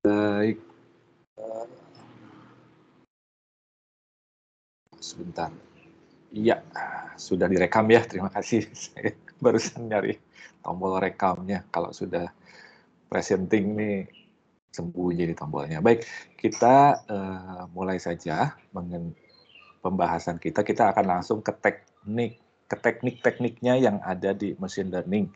Baik, sebentar. Iya, sudah direkam ya, terima kasih. Saya barusan nyari tombol rekamnya. Kalau sudah presenting nih, sembunyi di tombolnya. Baik, kita mulai saja pembahasan kita. Kita akan langsung ke teknik-tekniknya yang ada di machine learning.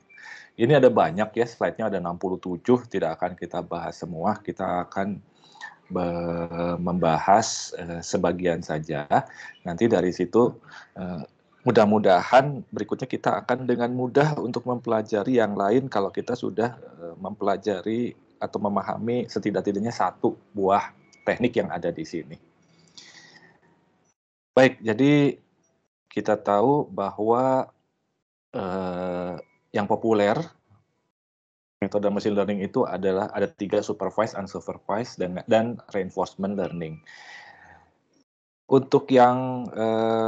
Ini ada banyak ya, slide-nya ada 67, tidak akan kita bahas semua. Kita akan membahas sebagian saja. Nanti dari situ mudah-mudahan berikutnya kita akan dengan mudah untuk mempelajari yang lain kalau kita sudah mempelajari atau memahami setidak-tidaknya satu buah teknik yang ada di sini. Baik, jadi kita tahu bahwa yang populer metode machine learning itu adalah ada 3, supervised, unsupervised, dan reinforcement learning. Untuk yang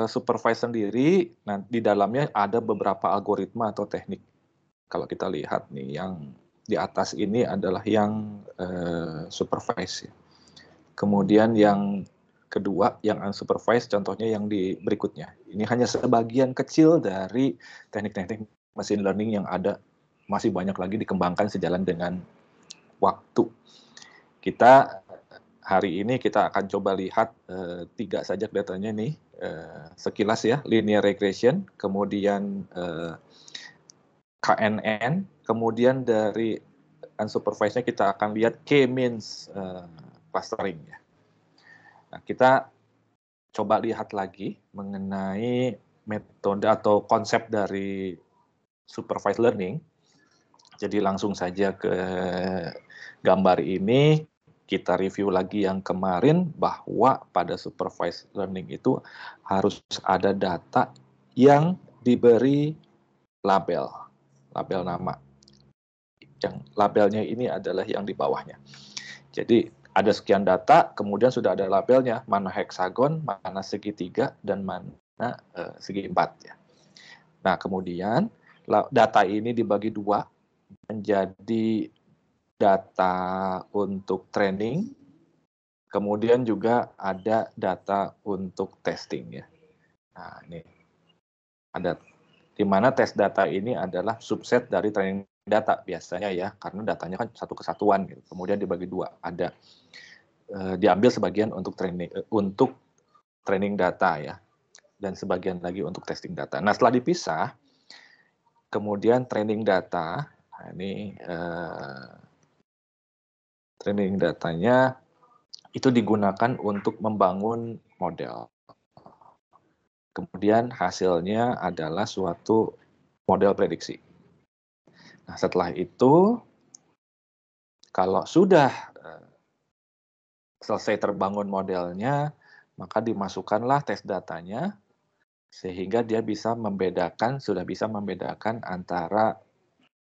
supervised sendiri, nah, di dalamnya ada beberapa algoritma atau teknik. Kalau kita lihat nih, yang di atas ini adalah yang supervised. Kemudian yang kedua, yang unsupervised, contohnya yang di berikutnya. Ini hanya sebagian kecil dari teknik-teknik machine learning yang ada, masih banyak lagi dikembangkan sejalan dengan waktu. Kita hari ini kita akan coba lihat 3 saja datanya nih, sekilas ya, linear regression, kemudian KNN, kemudian dari unsupervised-nya kita akan lihat K-means clustering ya. Nah, kita coba lihat lagi mengenai metode atau konsep dari supervised learning. Jadi langsung saja ke gambar ini, kita review lagi yang kemarin bahwa pada supervised learning itu harus ada data yang diberi label nama. Yang labelnya ini adalah yang di bawahnya. Jadi ada sekian data, kemudian sudah ada labelnya, mana heksagon, mana segitiga, dan mana segi 4 ya. Nah, kemudian data ini dibagi 2 menjadi data untuk training, kemudian juga ada data untuk testing ya. Nah, ini ada di mana tes data ini adalah subset dari training data biasanya ya, karena datanya kan satu kesatuan gitu. Kemudian dibagi 2, ada diambil sebagian untuk training data ya, dan sebagian lagi untuk testing data. Nah, setelah dipisah, kemudian training data, nah ini training datanya itu digunakan untuk membangun model. Kemudian hasilnya adalah suatu model prediksi. Nah, setelah itu, kalau sudah selesai terbangun modelnya, maka dimasukkanlah tes datanya, sehingga dia sudah bisa membedakan antara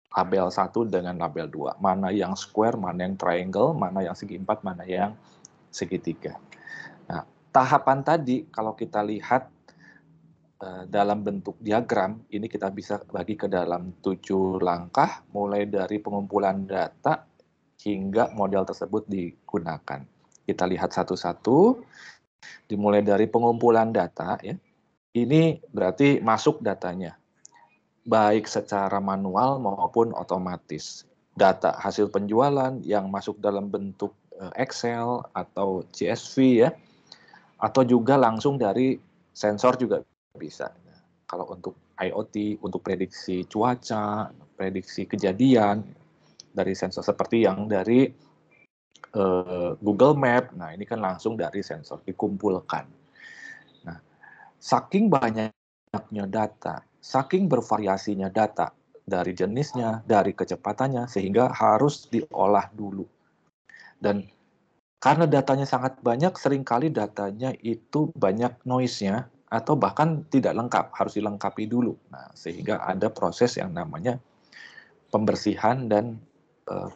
label 1 dengan label 2. Mana yang square, mana yang triangle, mana yang segi 4, mana yang segitiga. Nah, tahapan tadi kalau kita lihat dalam bentuk diagram, ini kita bisa bagi ke dalam 7 langkah, mulai dari pengumpulan data hingga model tersebut digunakan. Kita lihat satu-satu, dimulai dari pengumpulan data ya. Ini berarti masuk datanya, baik secara manual maupun otomatis. Data hasil penjualan yang masuk dalam bentuk Excel atau CSV ya, atau juga langsung dari sensor juga bisa. Kalau untuk IoT, untuk prediksi cuaca, prediksi kejadian, dari sensor seperti yang dari Google Map, nah ini kan langsung dari sensor dikumpulkan. Nah, saking banyaknya data, saking bervariasinya data, dari jenisnya, dari kecepatannya, sehingga harus diolah dulu. Dan karena datanya sangat banyak, seringkali datanya itu banyak noise-nya, atau bahkan tidak lengkap, harus dilengkapi dulu. Nah, sehingga ada proses yang namanya pembersihan dan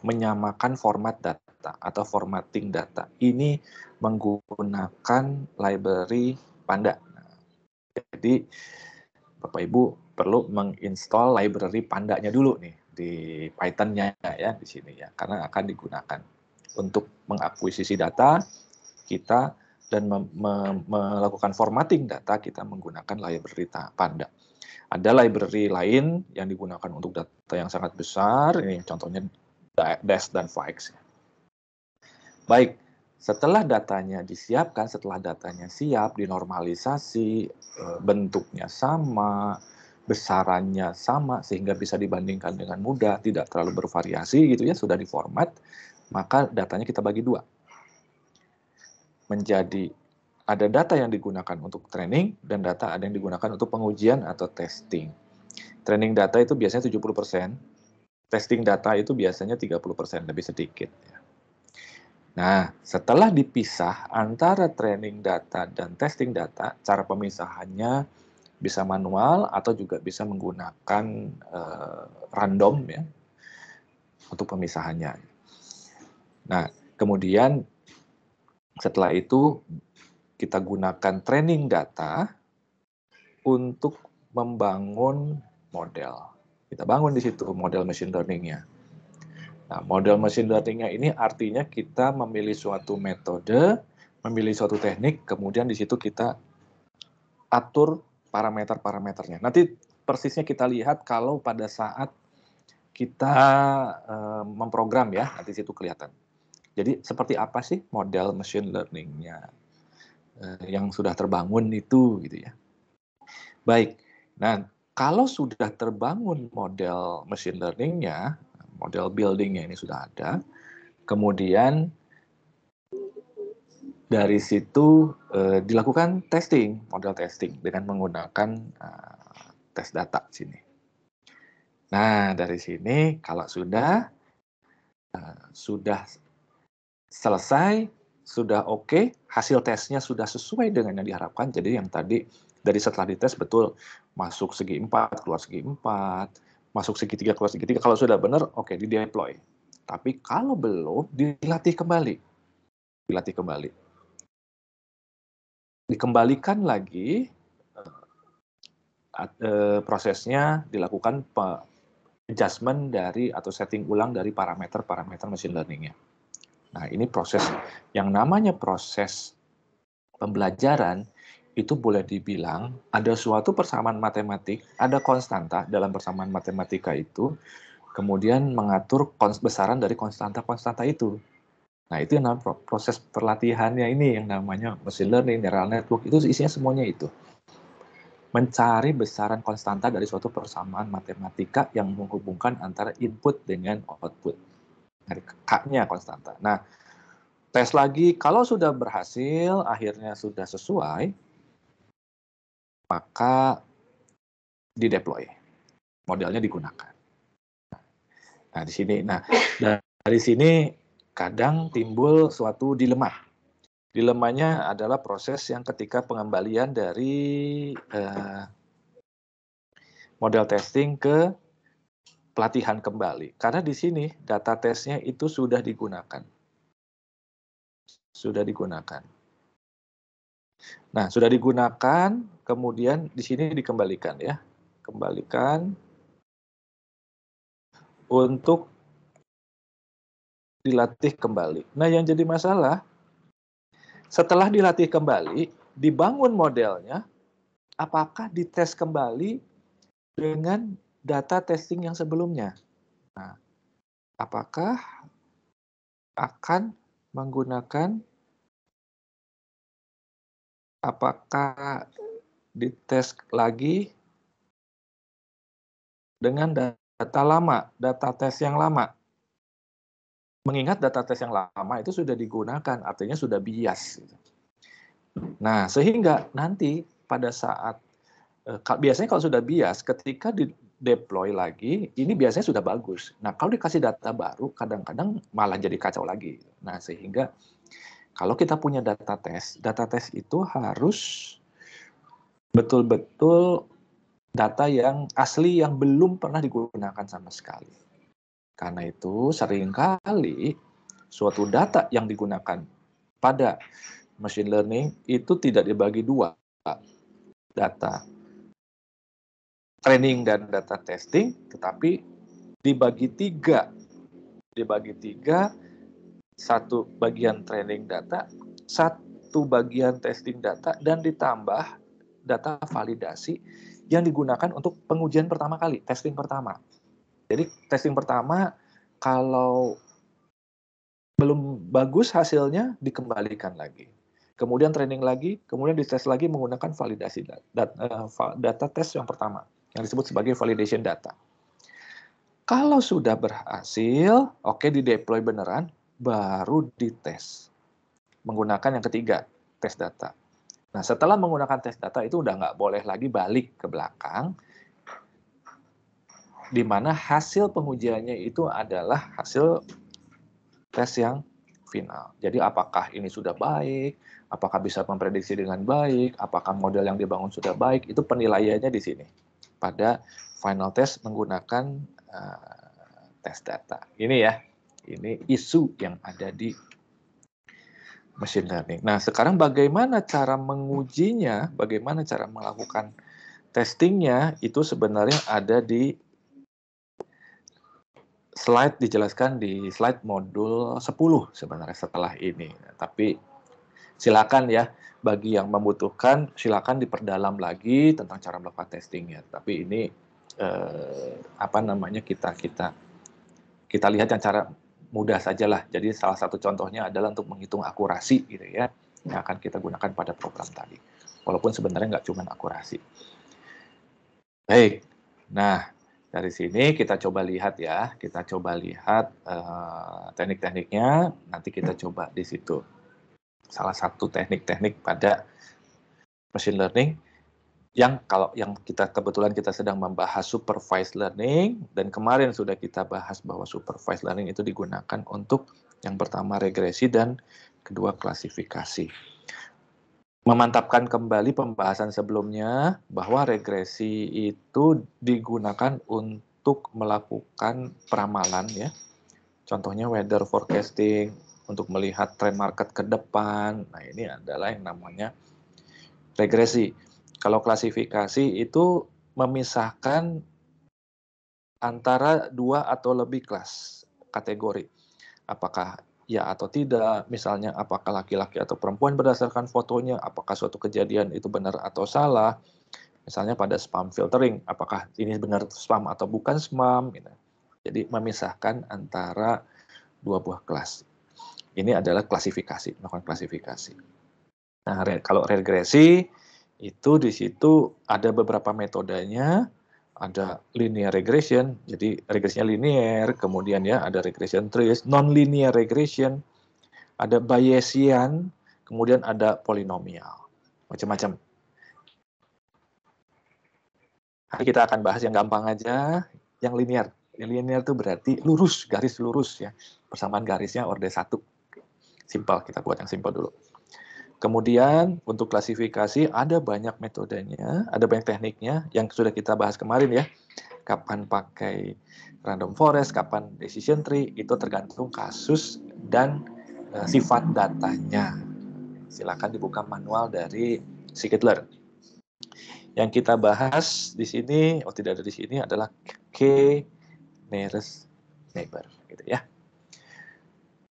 menyamakan format data atau formatting data. Ini menggunakan library Panda. Nah, jadi Bapak Ibu perlu menginstall library Pandanya dulu nih di Python-nya ya di sini ya, karena akan digunakan. untuk mengakuisisi data kita dan melakukan formatting data kita menggunakan library Panda. Ada library lain yang digunakan untuk data yang sangat besar, ini contohnya Dash dan Fikes. Baik, setelah datanya disiapkan, setelah datanya siap, dinormalisasi, bentuknya sama, besarannya sama, sehingga bisa dibandingkan dengan mudah, tidak terlalu bervariasi gitu ya, sudah diformat, maka datanya kita bagi dua. Menjadi ada data yang digunakan untuk training dan data ada yang digunakan untuk pengujian atau testing. Training data itu biasanya 70%, testing data itu biasanya 30%, lebih sedikit. Nah, setelah dipisah antara training data dan testing data, cara pemisahannya bisa manual atau juga bisa menggunakan random ya untuk pemisahannya. Nah, kemudian setelah itu kita gunakan training data untuk membangun model. Kita bangun di situ model machine learning-nya. Nah, model machine learning-nya ini artinya kita memilih suatu metode, memilih suatu teknik, kemudian di situ kita atur parameter-parameternya. Nanti persisnya kita lihat kalau pada saat kita memprogram ya, nanti situ kelihatan. Jadi seperti apa sih model machine learning-nya yang sudah terbangun itu gitu ya. Baik, nah kalau sudah terbangun model machine learning-nya, model building-nya ini sudah ada, kemudian dari situ dilakukan testing, model testing dengan menggunakan tes data sini. Nah, dari sini kalau sudah selesai, sudah oke, hasil tesnya sudah sesuai dengan yang diharapkan. Jadi yang tadi dari setelah dites betul masuk segi 4, keluar segi 4, masuk segitiga, keluar segitiga. Kalau sudah benar, oke, di-deploy. Tapi kalau belum, dilatih kembali. Dilatih kembali. Dikembalikan lagi, prosesnya dilakukan adjustment dari atau setting ulang dari parameter-parameter machine learning-nya. Nah, ini proses yang namanya proses pembelajaran itu boleh dibilang ada suatu persamaan matematik, ada konstanta dalam persamaan matematika itu, kemudian mengatur besaran dari konstanta-konstanta itu. Nah, itu yang namanya proses perlatihannya ini yang namanya machine learning, neural network, itu isinya semuanya itu. Mencari besaran konstanta dari suatu persamaan matematika yang menghubungkan antara input dengan output. Dari K-nya konstanta. Nah, tes lagi, kalau sudah berhasil, akhirnya sudah sesuai, maka di-deploy. Modelnya digunakan. Nah, di sini. Nah, dari sini kadang timbul suatu dilema. Dilemanya adalah proses yang ketika pengembalian dari model testing ke pelatihan kembali. Karena di sini data tesnya itu sudah digunakan. Sudah digunakan. Nah, sudah digunakan, kemudian di sini dikembalikan ya. Kembalikan untuk dilatih kembali. Nah, yang jadi masalah, setelah dilatih kembali, dibangun modelnya, apakah dites kembali dengan data testing yang sebelumnya? Nah, apakah akan menggunakan, apakah dites lagi dengan data lama, data tes yang lama? Mengingat data tes yang lama itu sudah digunakan, artinya sudah bias. Nah, sehingga nanti pada saat, biasanya kalau sudah bias, ketika di-deploy lagi, ini biasanya sudah bagus. Nah, kalau dikasih data baru, kadang-kadang malah jadi kacau lagi. Nah, sehingga kalau kita punya data tes itu harus betul-betul data yang asli yang belum pernah digunakan sama sekali. Karena itu seringkali suatu data yang digunakan pada machine learning itu tidak dibagi dua, data training dan data testing, tetapi dibagi tiga. Dibagi tiga satu bagian training data, satu bagian testing data, dan ditambah data validasi yang digunakan untuk pengujian pertama kali, testing pertama. Jadi testing pertama kalau belum bagus hasilnya dikembalikan lagi. Kemudian training lagi, kemudian dites lagi menggunakan validasi data tes yang pertama, yang disebut sebagai validation data. Kalau sudah berhasil, oke di-deploy beneran, baru dites. Menggunakan yang ketiga, tes data. Nah, setelah menggunakan tes data itu udah nggak boleh lagi balik ke belakang, di mana hasil pengujiannya itu adalah hasil tes yang final. Jadi apakah ini sudah baik, apakah bisa memprediksi dengan baik, apakah model yang dibangun sudah baik, itu penilaiannya di sini. Pada final test menggunakan tes data. Ini ya, ini isu yang ada di machine learning. Nah, sekarang bagaimana cara mengujinya, bagaimana cara melakukan testingnya, itu sebenarnya ada di slide, dijelaskan di slide modul 10 sebenarnya setelah ini. Tapi silakan ya, bagi yang membutuhkan silakan diperdalam lagi tentang cara melakukan testingnya. Tapi ini kita lihat yang cara mudah sajalah. Jadi salah satu contohnya adalah untuk menghitung akurasi gitu ya, yang akan kita gunakan pada program tadi. Walaupun sebenarnya nggak cuma akurasi. Baik, nah dari sini kita coba lihat ya, kita coba lihat teknik-tekniknya, nanti kita coba di situ. Salah satu teknik-teknik pada machine learning yang kita kebetulan kita sedang membahas supervised learning, dan kemarin sudah kita bahas bahwa supervised learning itu digunakan untuk yang pertama regresi dan kedua klasifikasi. Memantapkan kembali pembahasan sebelumnya bahwa regresi itu digunakan untuk melakukan peramalan ya. Contohnya weather forecasting untuk melihat tren market ke depan. Nah, ini adalah yang namanya regresi. Kalau klasifikasi itu memisahkan antara dua atau lebih kelas kategori. Apakah ya atau tidak, misalnya apakah laki-laki atau perempuan berdasarkan fotonya, apakah suatu kejadian itu benar atau salah, misalnya pada spam filtering, apakah ini benar spam atau bukan spam. Gitu. Jadi memisahkan antara dua buah kelas. Ini adalah klasifikasi, melakukan klasifikasi. Nah, kalau regresi, itu di situ ada beberapa metodenya, ada linear regression, jadi regresinya linear, kemudian ya ada regression trees, non-linear regression, ada Bayesian, kemudian ada polinomial, macam-macam. Hari kita akan bahas yang gampang aja, yang linear. Yang linear itu berarti lurus, garis lurus ya, persamaan garisnya orde 1. Simpel, kita buat yang simpel dulu. Kemudian untuk klasifikasi ada banyak metodenya, ada banyak tekniknya yang sudah kita bahas kemarin ya. Kapan pakai random forest, kapan decision tree, itu tergantung kasus dan sifat datanya. Silakan dibuka manual dari Scikit-Learn. Yang kita bahas di sini, tidak ada di sini, adalah K nearest neighbor, gitu ya.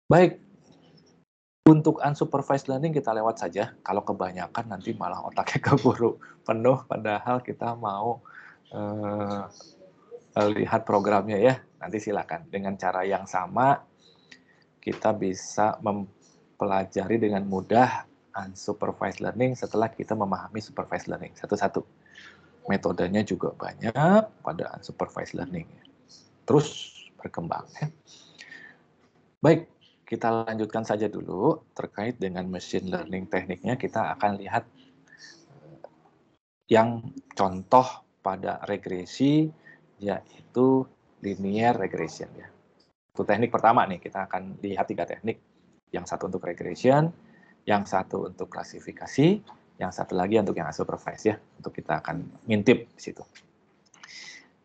Baik. Untuk unsupervised learning kita lewat saja. Kalau kebanyakan nanti malah otaknya keburu penuh, padahal kita mau lihat programnya ya. Nanti silakan. Dengan cara yang sama, kita bisa mempelajari dengan mudah unsupervised learning setelah kita memahami supervised learning. Satu-satu. Metodenya juga banyak pada unsupervised learning. Terus berkembang. Ya. Baik. Kita lanjutkan saja dulu terkait dengan machine learning tekniknya. Kita akan lihat yang contoh pada regresi, yaitu linear regression. Ya. Itu teknik pertama nih, kita akan lihat 3 teknik. Yang satu untuk regression, yang satu untuk klasifikasi, yang satu lagi untuk yang unsupervised ya. Untuk kita akan ngintip di situ.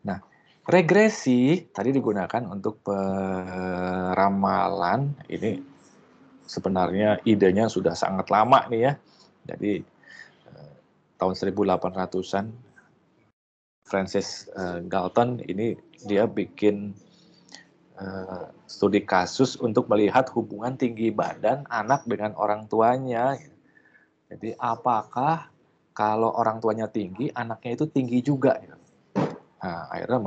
Nah, regresi tadi digunakan untuk peramalan. Ini sebenarnya idenya sudah sangat lama nih ya. Jadi tahun 1800-an Francis Galton ini dia bikin studi kasus untuk melihat hubungan tinggi badan anak dengan orang tuanya. Jadi apakah kalau orang tuanya tinggi, anaknya itu tinggi juga? Nah, akhirnya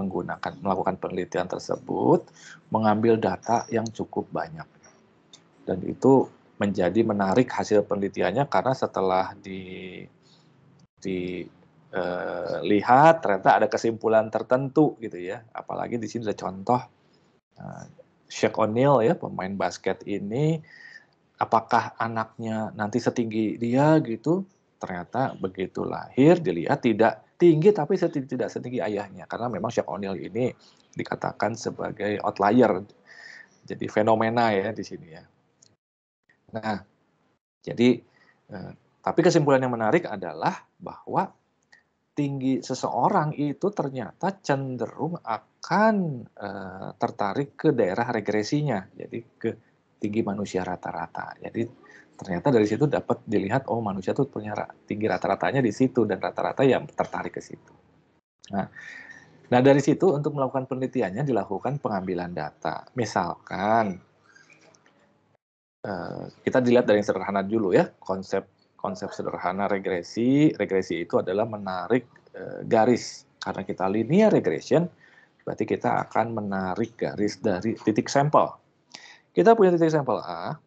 melakukan penelitian tersebut, mengambil data yang cukup banyak. Dan itu menjadi menarik hasil penelitiannya karena setelah dilihat ternyata ada kesimpulan tertentu gitu ya. Apalagi di sini ada contoh Shaq O'Neal ya, pemain basket ini, apakah anaknya nanti setinggi dia gitu? Ternyata begitu lahir dilihat tidak tinggi tapi tidak setinggi ayahnya, karena memang Shaq O'Neal ini dikatakan sebagai outlier, jadi fenomena ya di sini ya. Nah, jadi tapi kesimpulan yang menarik adalah bahwa tinggi seseorang itu ternyata cenderung akan tertarik ke daerah regresinya, jadi ke tinggi manusia rata-rata. Jadi ternyata dari situ dapat dilihat, oh manusia tuh punya tinggi rata-ratanya di situ, dan rata-rata yang tertarik ke situ. Nah dari situ untuk melakukan penelitiannya dilakukan pengambilan data. Misalkan kita dilihat dari yang sederhana dulu ya, konsep sederhana regresi. Regresi itu adalah menarik garis. Karena kita linear regression, berarti kita akan menarik garis dari titik sampel. Kita punya titik sampel A,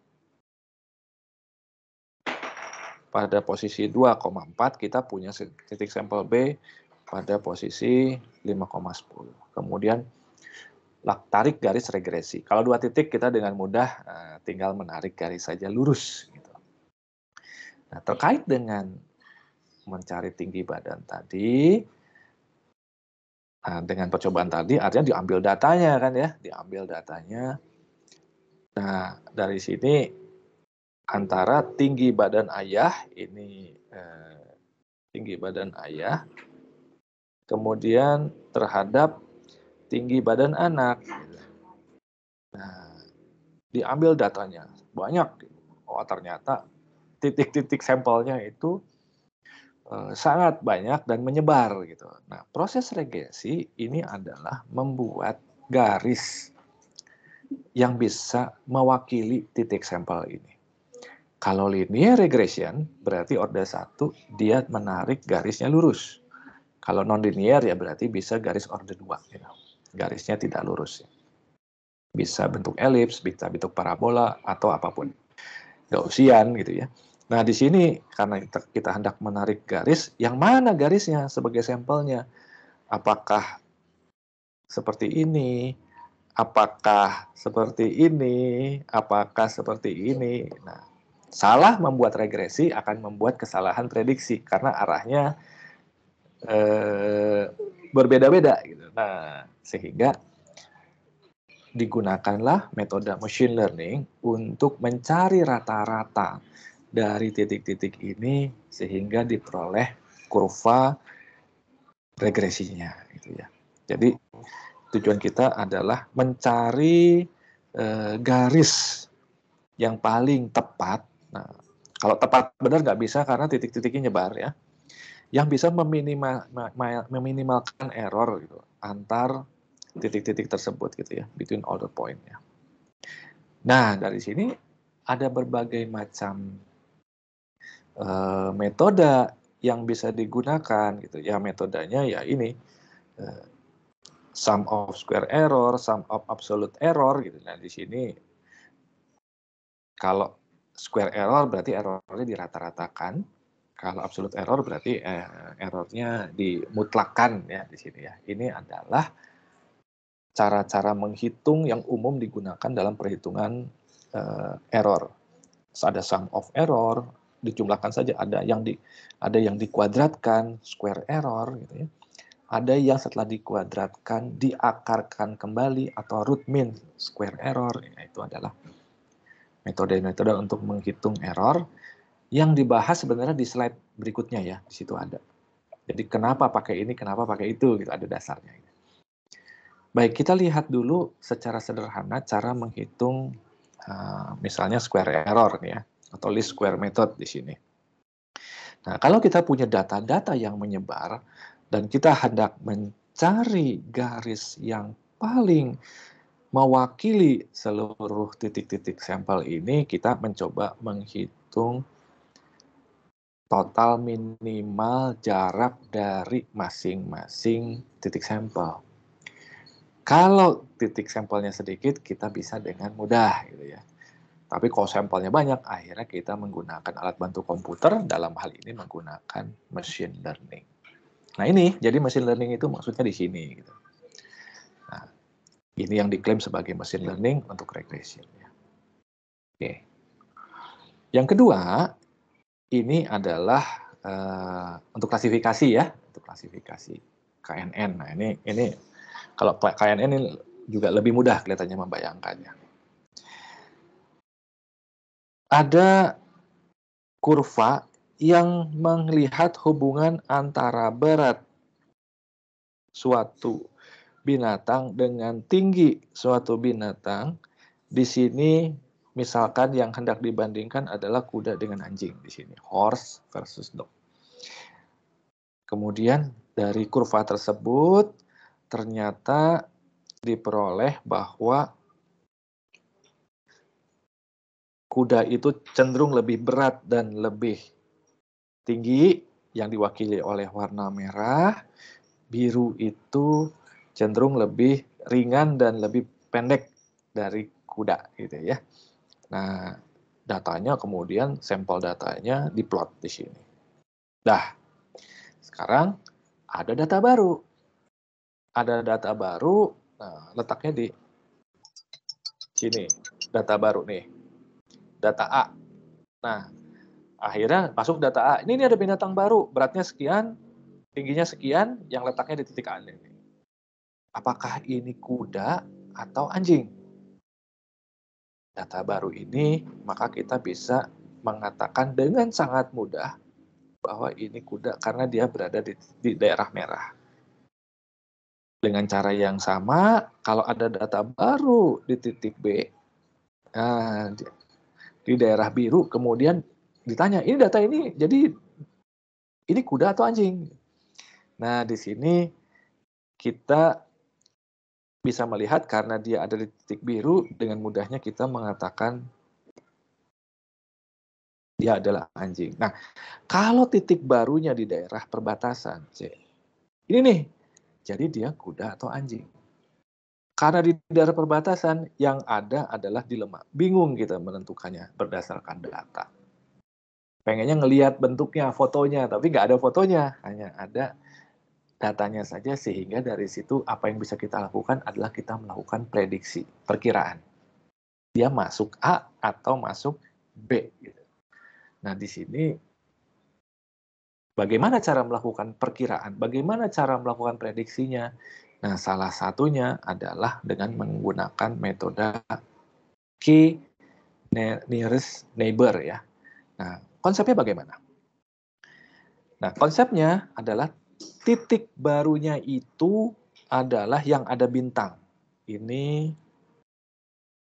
pada posisi 2,4, kita punya titik sampel B pada posisi 5,10. Kemudian tarik garis regresi. Kalau 2 titik kita dengan mudah tinggal menarik garis saja lurus. Gitu. Nah, terkait dengan mencari tinggi badan tadi, dengan percobaan tadi artinya diambil datanya kan ya, diambil datanya. Nah, dari sini antara tinggi badan ayah ini tinggi badan ayah, kemudian terhadap tinggi badan anak. Nah, diambil datanya banyak. Oh, ternyata titik-titik sampelnya itu sangat banyak dan menyebar gitu. Nah, proses regresi ini adalah membuat garis yang bisa mewakili titik sampel ini. Kalau linear regression berarti orde 1 dia menarik garisnya lurus. Kalau non-linear ya berarti bisa garis orde 2 gitu. Garisnya tidak lurus. Bisa bentuk elips, bisa bentuk parabola atau apapun. Gaussian gitu ya. Nah, di sini karena kita hendak menarik garis, yang mana garisnya sebagai sampelnya? Apakah seperti ini? Apakah seperti ini? Apakah seperti ini? Nah, salah membuat regresi akan membuat kesalahan prediksi karena arahnya berbeda-beda gitu. Nah, sehingga digunakanlah metode machine learning untuk mencari rata-rata dari titik-titik ini sehingga diperoleh kurva regresinya gitu ya. Jadi tujuan kita adalah mencari garis yang paling tepat. Nah, kalau tepat benar nggak bisa karena titik-titiknya nyebar ya. Yang bisa meminimalkan error gitu antar titik-titik tersebut gitu ya, between all the point ya. Nah, dari sini ada berbagai macam metode yang bisa digunakan gitu ya. Metodenya ya ini sum of square error, sum of absolute error gitu. Nah, di sini kalau square error berarti errornya dirata-ratakan. Kalau absolute error berarti errornya dimutlakan ya di sini ya. Ini adalah cara-cara menghitung yang umum digunakan dalam perhitungan error. So, ada sum of error, dijumlahkan saja, ada yang dikuadratkan, square error gitu ya. Ada yang setelah dikuadratkan diakarkan kembali atau root mean square error. Ya, itu adalah metode-metode untuk menghitung error yang dibahas sebenarnya di slide berikutnya ya, di situ ada. Jadi kenapa pakai ini, kenapa pakai itu, gitu ada dasarnya. Baik, kita lihat dulu secara sederhana cara menghitung misalnya square error ya, atau least square method di sini. Nah, kalau kita punya data-data yang menyebar dan kita hendak mencari garis yang paling mewakili seluruh titik-titik sampel ini, kita mencoba menghitung total minimal jarak dari masing-masing titik sampel. Kalau titik sampelnya sedikit, kita bisa dengan mudah gitu ya. Tapi kalau sampelnya banyak, akhirnya kita menggunakan alat bantu komputer, dalam hal ini menggunakan machine learning. Nah ini, jadi machine learning itu maksudnya di sini. Gitu. Nah, ini yang diklaim sebagai machine learning untuk regression. Oke. Yang kedua, ini adalah untuk klasifikasi ya, untuk klasifikasi KNN. Nah ini kalau KNN ini juga lebih mudah kelihatannya membayangkannya. Ada kurva yang melihat hubungan antara berat suatu binatang dengan tinggi suatu binatang. Di sini misalkan yang hendak dibandingkan adalah kuda dengan anjing di sini, horse versus dog. Kemudian dari kurva tersebut ternyata diperoleh bahwa kuda itu cenderung lebih berat dan lebih tinggi yang diwakili oleh warna merah, biru itu cenderung lebih ringan dan lebih pendek dari kuda gitu ya. Nah, datanya kemudian sampel datanya diplot di sini. Dah, sekarang ada data baru. Ada data baru, nah, letaknya di sini. Data baru nih, data A. Nah, akhirnya masuk data A. Ini ada binatang baru, beratnya sekian, tingginya sekian, yang letaknya di titik A ini. Apakah ini kuda atau anjing? Data baru ini, maka kita bisa mengatakan dengan sangat mudah bahwa ini kuda karena dia berada di daerah merah. Dengan cara yang sama, kalau ada data baru di titik B, nah, di daerah biru, kemudian ditanya, ini data ini, jadi ini kuda atau anjing? Nah, di sini kita bisa melihat karena dia ada di titik biru, dengan mudahnya kita mengatakan dia adalah anjing. Nah, kalau titik barunya di daerah perbatasan, C, ini nih, jadi dia kuda atau anjing. Karena di daerah perbatasan, yang ada adalah dilema. Bingung kita menentukannya berdasarkan data. Pengennya ngelihat bentuknya, fotonya, tapi nggak ada fotonya. Hanya ada datanya saja, sehingga dari situ apa yang bisa kita lakukan adalah kita melakukan prediksi, perkiraan. Dia masuk A atau masuk B. Nah, di sini bagaimana cara melakukan perkiraan? Bagaimana cara melakukan prediksinya? Nah, salah satunya adalah dengan menggunakan metode K nearest neighbor ya. Nah, konsepnya bagaimana? Nah, konsepnya adalah titik barunya itu adalah yang ada bintang. Ini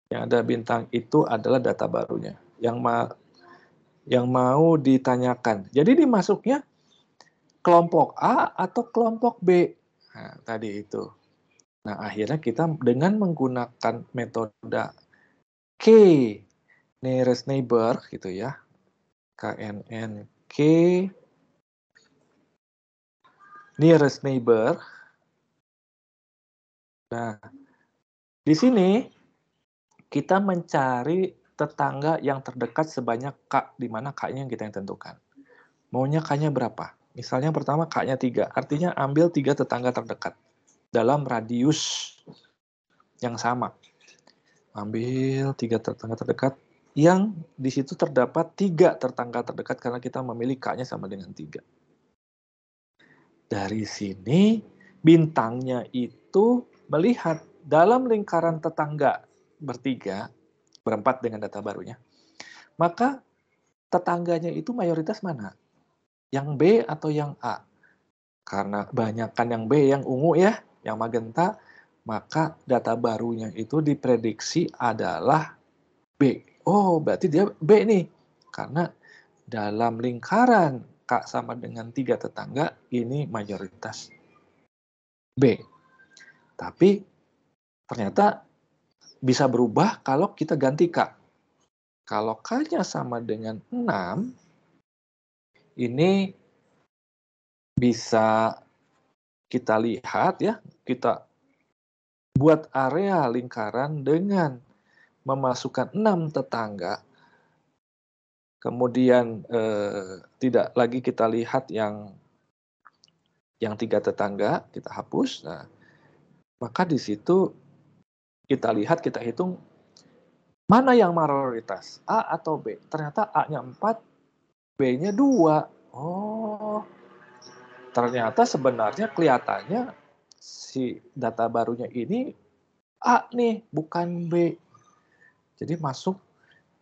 yang ada bintang itu adalah data barunya. Yang mau ditanyakan. Jadi dimasuknya kelompok A atau kelompok B. Nah, tadi itu. Nah, akhirnya kita dengan menggunakan metode K nearest neighbor gitu ya. KNNK nearest neighbor. Nah, di sini kita mencari tetangga yang terdekat sebanyak K, di mana K-nya yang kita yang tentukan. Maunya K-nya berapa? Misalnya pertama K-nya 3, artinya ambil 3 tetangga terdekat dalam radius yang sama. Ambil 3 tetangga terdekat yang di situ terdapat 3 tetangga terdekat karena kita memilih K-nya sama dengan 3. Dari sini bintangnya itu melihat dalam lingkaran tetangga bertiga, berempat dengan data barunya, maka tetangganya itu mayoritas mana? Yang B atau yang A? Karena banyakkan yang B, yang ungu ya, yang magenta, maka data barunya itu diprediksi adalah B. Oh, berarti dia B nih. Karena dalam lingkaran K sama dengan 3 tetangga, ini mayoritas B. Tapi ternyata bisa berubah kalau kita ganti K. Kalau K-nya sama dengan 6, ini bisa kita lihat ya, kita buat area lingkaran dengan memasukkan 6 tetangga. Kemudian tidak lagi kita lihat yang 3 tetangga, kita hapus. Nah, maka di situ kita lihat, kita hitung mana yang mayoritas, A atau B. Ternyata A-nya 4, B-nya 2. Oh, ternyata sebenarnya kelihatannya si data barunya ini A nih, bukan B. Jadi masuk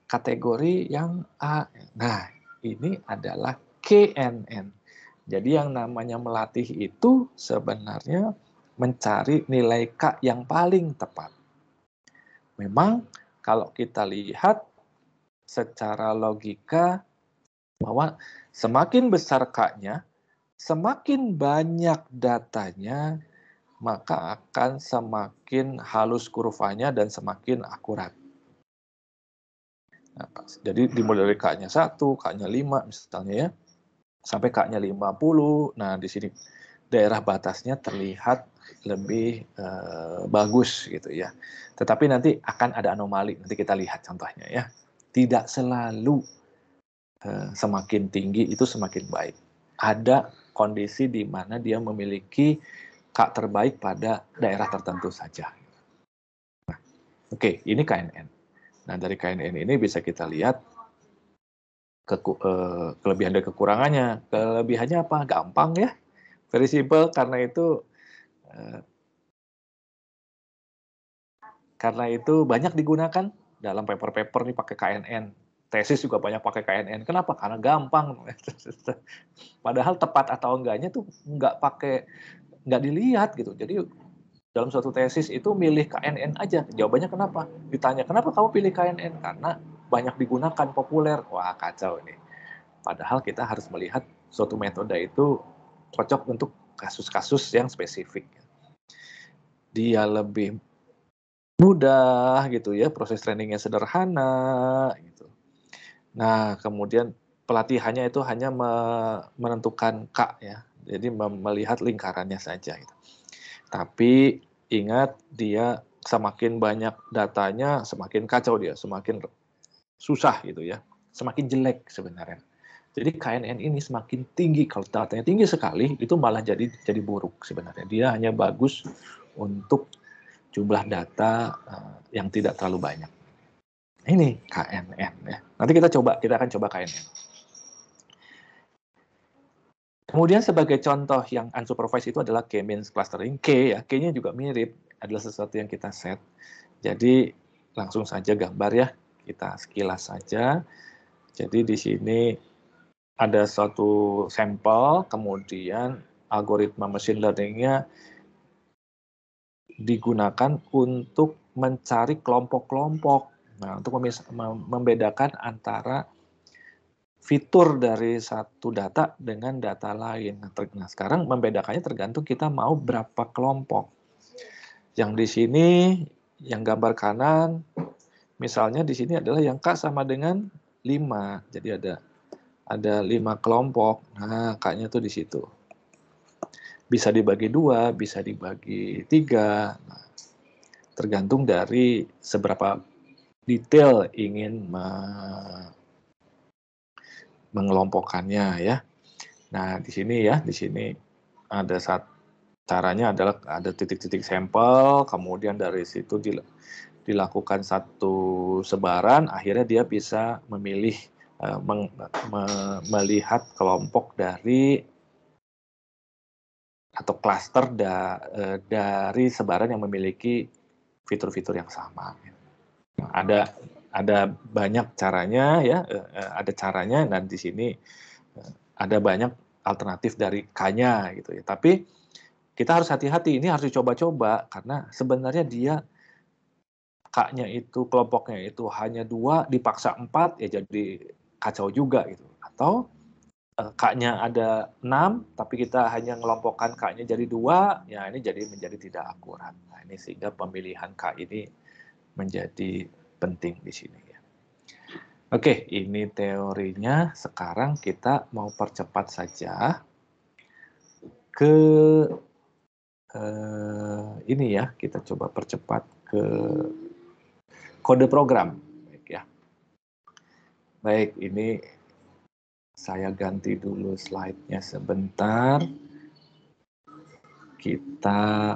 kategori yang A. Nah, ini adalah KNN. Jadi yang namanya melatih itu sebenarnya mencari nilai K yang paling tepat. Memang kalau kita lihat secara logika bahwa semakin besar K-nya, semakin banyak datanya, maka akan semakin halus kurvanya dan semakin akurat. Nah, jadi dimulai dari K-nya 1, K-nya 5 misalnya ya, sampai K-nya 50. Nah, di sini daerah batasnya terlihat lebih bagus gitu ya. Tetapi nanti akan ada anomali, nanti kita lihat contohnya ya. Tidak selalu semakin tinggi itu semakin baik. Ada kondisi di mana dia memiliki K terbaik pada daerah tertentu saja. Nah, oke, ini KNN. Nah, dari KNN ini bisa kita lihat kelebihan dan kekurangannya. Kelebihannya apa? Gampang ya. Very simple, karena itu banyak digunakan dalam paper-paper nih pakai KNN. Tesis juga banyak pakai KNN. Kenapa? Karena gampang. Padahal tepat atau enggaknya tuh nggak dilihat gitu. Jadi dalam suatu tesis itu milih KNN aja. Jawabannya kenapa? Ditanya, kenapa kamu pilih KNN? Karena banyak digunakan, populer. Wah, kacau ini. Padahal kita harus melihat suatu metode itu cocok untuk kasus-kasus yang spesifik. Dia lebih mudah gitu ya, proses trainingnya sederhana gitu. Nah, kemudian pelatihannya itu hanya menentukan K ya, jadi melihat lingkarannya saja gitu. Tapi ingat, dia semakin banyak datanya, semakin kacau dia, semakin susah gitu ya, semakin jelek sebenarnya. Jadi KNN ini semakin tinggi, kalau datanya tinggi sekali, itu malah jadi buruk sebenarnya. Dia hanya bagus untuk jumlah data yang tidak terlalu banyak. Ini KNN ya. Nanti kita akan coba KNN. Kemudian sebagai contoh yang unsupervised itu adalah K-means clustering. K ya, K-nya juga mirip, adalah sesuatu yang kita set. Jadi langsung saja gambar ya, kita sekilas saja. Jadi di sini ada suatu sampel, kemudian algoritma machine learning-nya digunakan untuk mencari kelompok-kelompok. Nah, untuk membedakan antara fitur dari satu data dengan data lain. Nah, sekarang membedakannya tergantung kita mau berapa kelompok. Yang di sini, yang gambar kanan, misalnya di sini adalah yang K sama dengan 5. Jadi ada 5 kelompok. Nah, K-nya tuh di situ. Bisa dibagi 2, bisa dibagi 3. Nah, tergantung dari seberapa detail ingin mengelompokkannya ya. Nah, di sini ada caranya adalah ada titik-titik sampel, kemudian dari situ dilakukan satu sebaran, akhirnya dia bisa memilih melihat kelompok dari atau klaster dari sebaran yang memiliki fitur-fitur yang sama. Ada banyak caranya ya, ada caranya, dan di sini ada banyak alternatif dari K-nya gitu ya. Tapi kita harus hati-hati, ini harus dicoba-coba karena sebenarnya dia K-nya itu, kelompoknya itu hanya 2, dipaksa 4 ya jadi kacau juga gitu. Atau K-nya ada 6 tapi kita hanya ngelompokkan K-nya jadi 2, ya ini menjadi tidak akurat. Nah, ini sehingga pemilihan K ini menjadi penting di sini ya. Oke, ini teorinya. Sekarang kita mau percepat saja ke ini ya, kita coba percepat ke kode program. Baik ya. Baik, ini saya ganti dulu slide-nya sebentar. Kita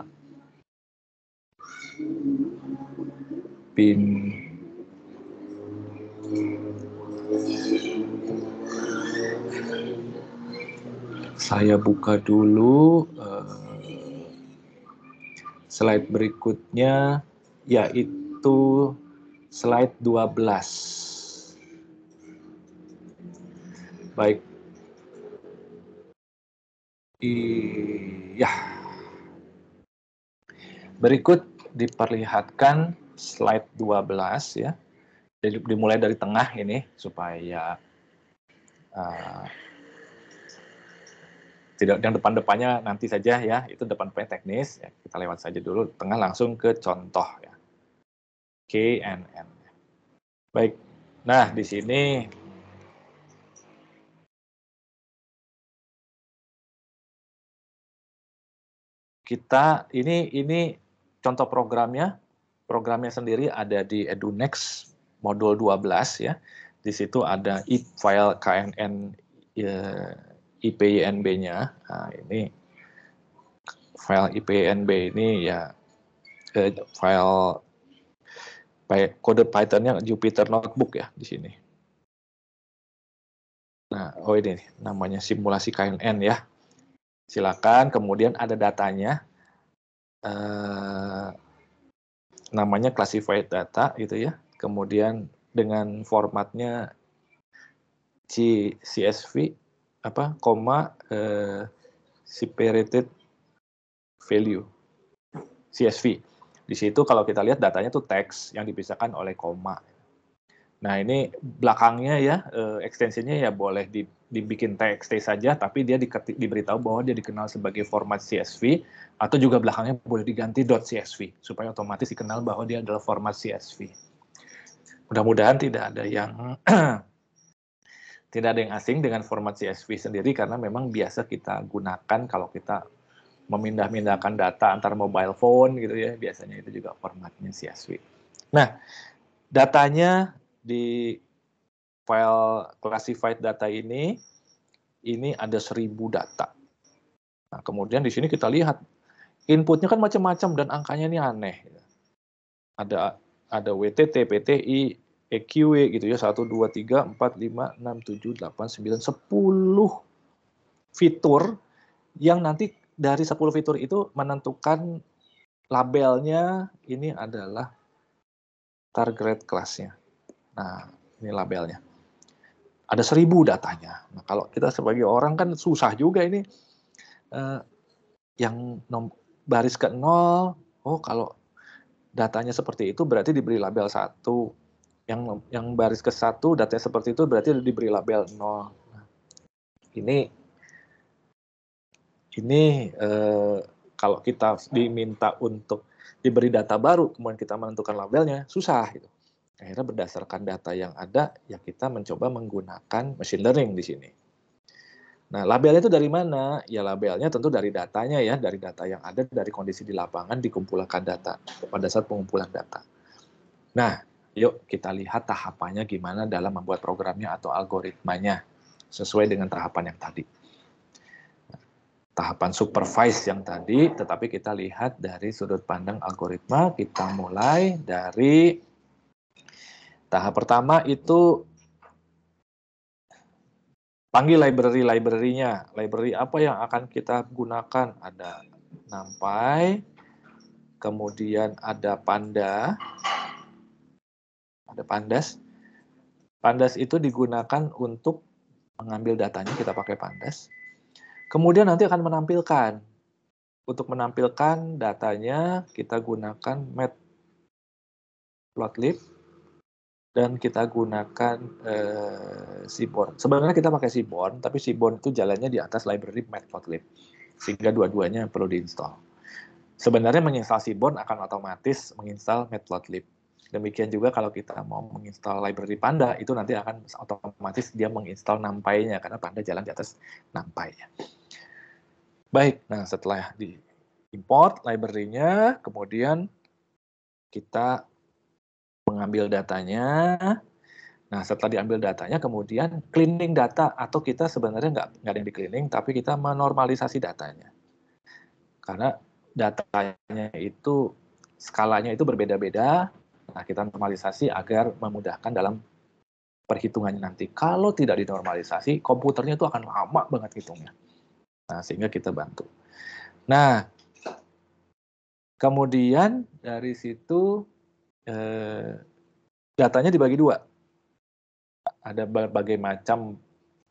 saya buka dulu slide berikutnya, yaitu slide 12. Baik. Iya. Berikut diperlihatkan slide 12 ya. Jadi dimulai dari tengah ini supaya tidak yang depan-depannya nanti saja ya, itu depan-depannya teknis ya, kita lewat saja dulu, tengah langsung ke contoh ya. KNN. Baik. Nah, di sini kita ini contoh programnya. Programnya sendiri ada di EduNext modul 12 ya. Di situ ada file KNN IPYNB-nya. Nah, ini file IPYNB ini ya file kode Python-nya Jupyter Notebook ya di sini. Nah, oh ini namanya simulasi KNN ya. Silakan, kemudian ada datanya. Namanya classified data gitu ya. Kemudian dengan formatnya CSV separated value CSV. Di situ kalau kita lihat datanya tuh teks yang dipisahkan oleh koma. Nah, ini belakangnya ya ekstensinya ya boleh dibikin TXT saja, tapi dia diberitahu bahwa dia dikenal sebagai format CSV, atau juga belakangnya boleh diganti .csv supaya otomatis dikenal bahwa dia adalah format CSV. Mudah-mudahan tidak ada yang asing dengan format CSV sendiri, karena memang biasa kita gunakan kalau kita memindah-mindahkan data antar mobile phone gitu ya, biasanya itu juga formatnya CSV. Nah, datanya di file classified data ini ada 1000 data. Nah, kemudian di sini kita lihat inputnya kan macam-macam dan angkanya ini aneh. Ada WTT, PTI, EQW gitu ya, 1, 2, 3, 4, 5, 6, 7, 8, 9, 10 fitur yang nanti dari 10 fitur itu menentukan labelnya ini adalah target kelasnya. Nah, ini labelnya. Ada 1000 datanya. Nah, kalau kita sebagai orang kan susah juga ini. Yang baris ke 0, oh kalau datanya seperti itu berarti diberi label 1. Yang baris ke 1 datanya seperti itu berarti diberi label 0. Nah, ini kalau kita diminta untuk diberi data baru, kemudian kita menentukan labelnya, susah gitu. Akhirnya berdasarkan data yang ada, ya kita mencoba menggunakan machine learning di sini. Nah, labelnya itu dari mana? Ya labelnya tentu dari datanya ya, dari data yang ada, dari kondisi di lapangan, dikumpulkan data pada saat pengumpulan data. Nah, yuk kita lihat tahapannya gimana dalam membuat programnya atau algoritmanya, sesuai dengan tahapan yang tadi. Tahapan supervise yang tadi, tetapi kita lihat dari sudut pandang algoritma. Kita mulai dari tahap pertama itu panggil library-nya. Library apa yang akan kita gunakan? Ada NumPy, kemudian ada Panda, ada Pandas. Pandas itu digunakan untuk mengambil datanya, kita pakai Pandas. Kemudian nanti akan menampilkan. Untuk menampilkan datanya, kita gunakan Matplotlib. Dan kita gunakan Seaborn. Sebenarnya kita pakai Seaborn, tapi Seaborn itu jalannya di atas library Matplotlib, sehingga dua-duanya perlu diinstal. Sebenarnya menginstal Seaborn akan otomatis menginstal Matplotlib. Demikian juga kalau kita mau menginstal library Panda, itu nanti akan otomatis dia menginstal NumPy-nya, karena Panda jalan di atas NumPy-nya. Baik, nah setelah di import library-nya, kemudian kita mengambil datanya. Nah, setelah diambil datanya, kemudian cleaning data, atau kita sebenarnya nggak ada yang di cleaning, tapi kita menormalisasi datanya. Karena datanya itu, skalanya itu berbeda-beda, nah kita normalisasi agar memudahkan dalam perhitungannya nanti. Kalau tidak dinormalisasi, komputernya itu akan lama banget hitungnya. Nah, sehingga kita bantu. Nah, kemudian dari situ datanya dibagi dua. Ada berbagai macam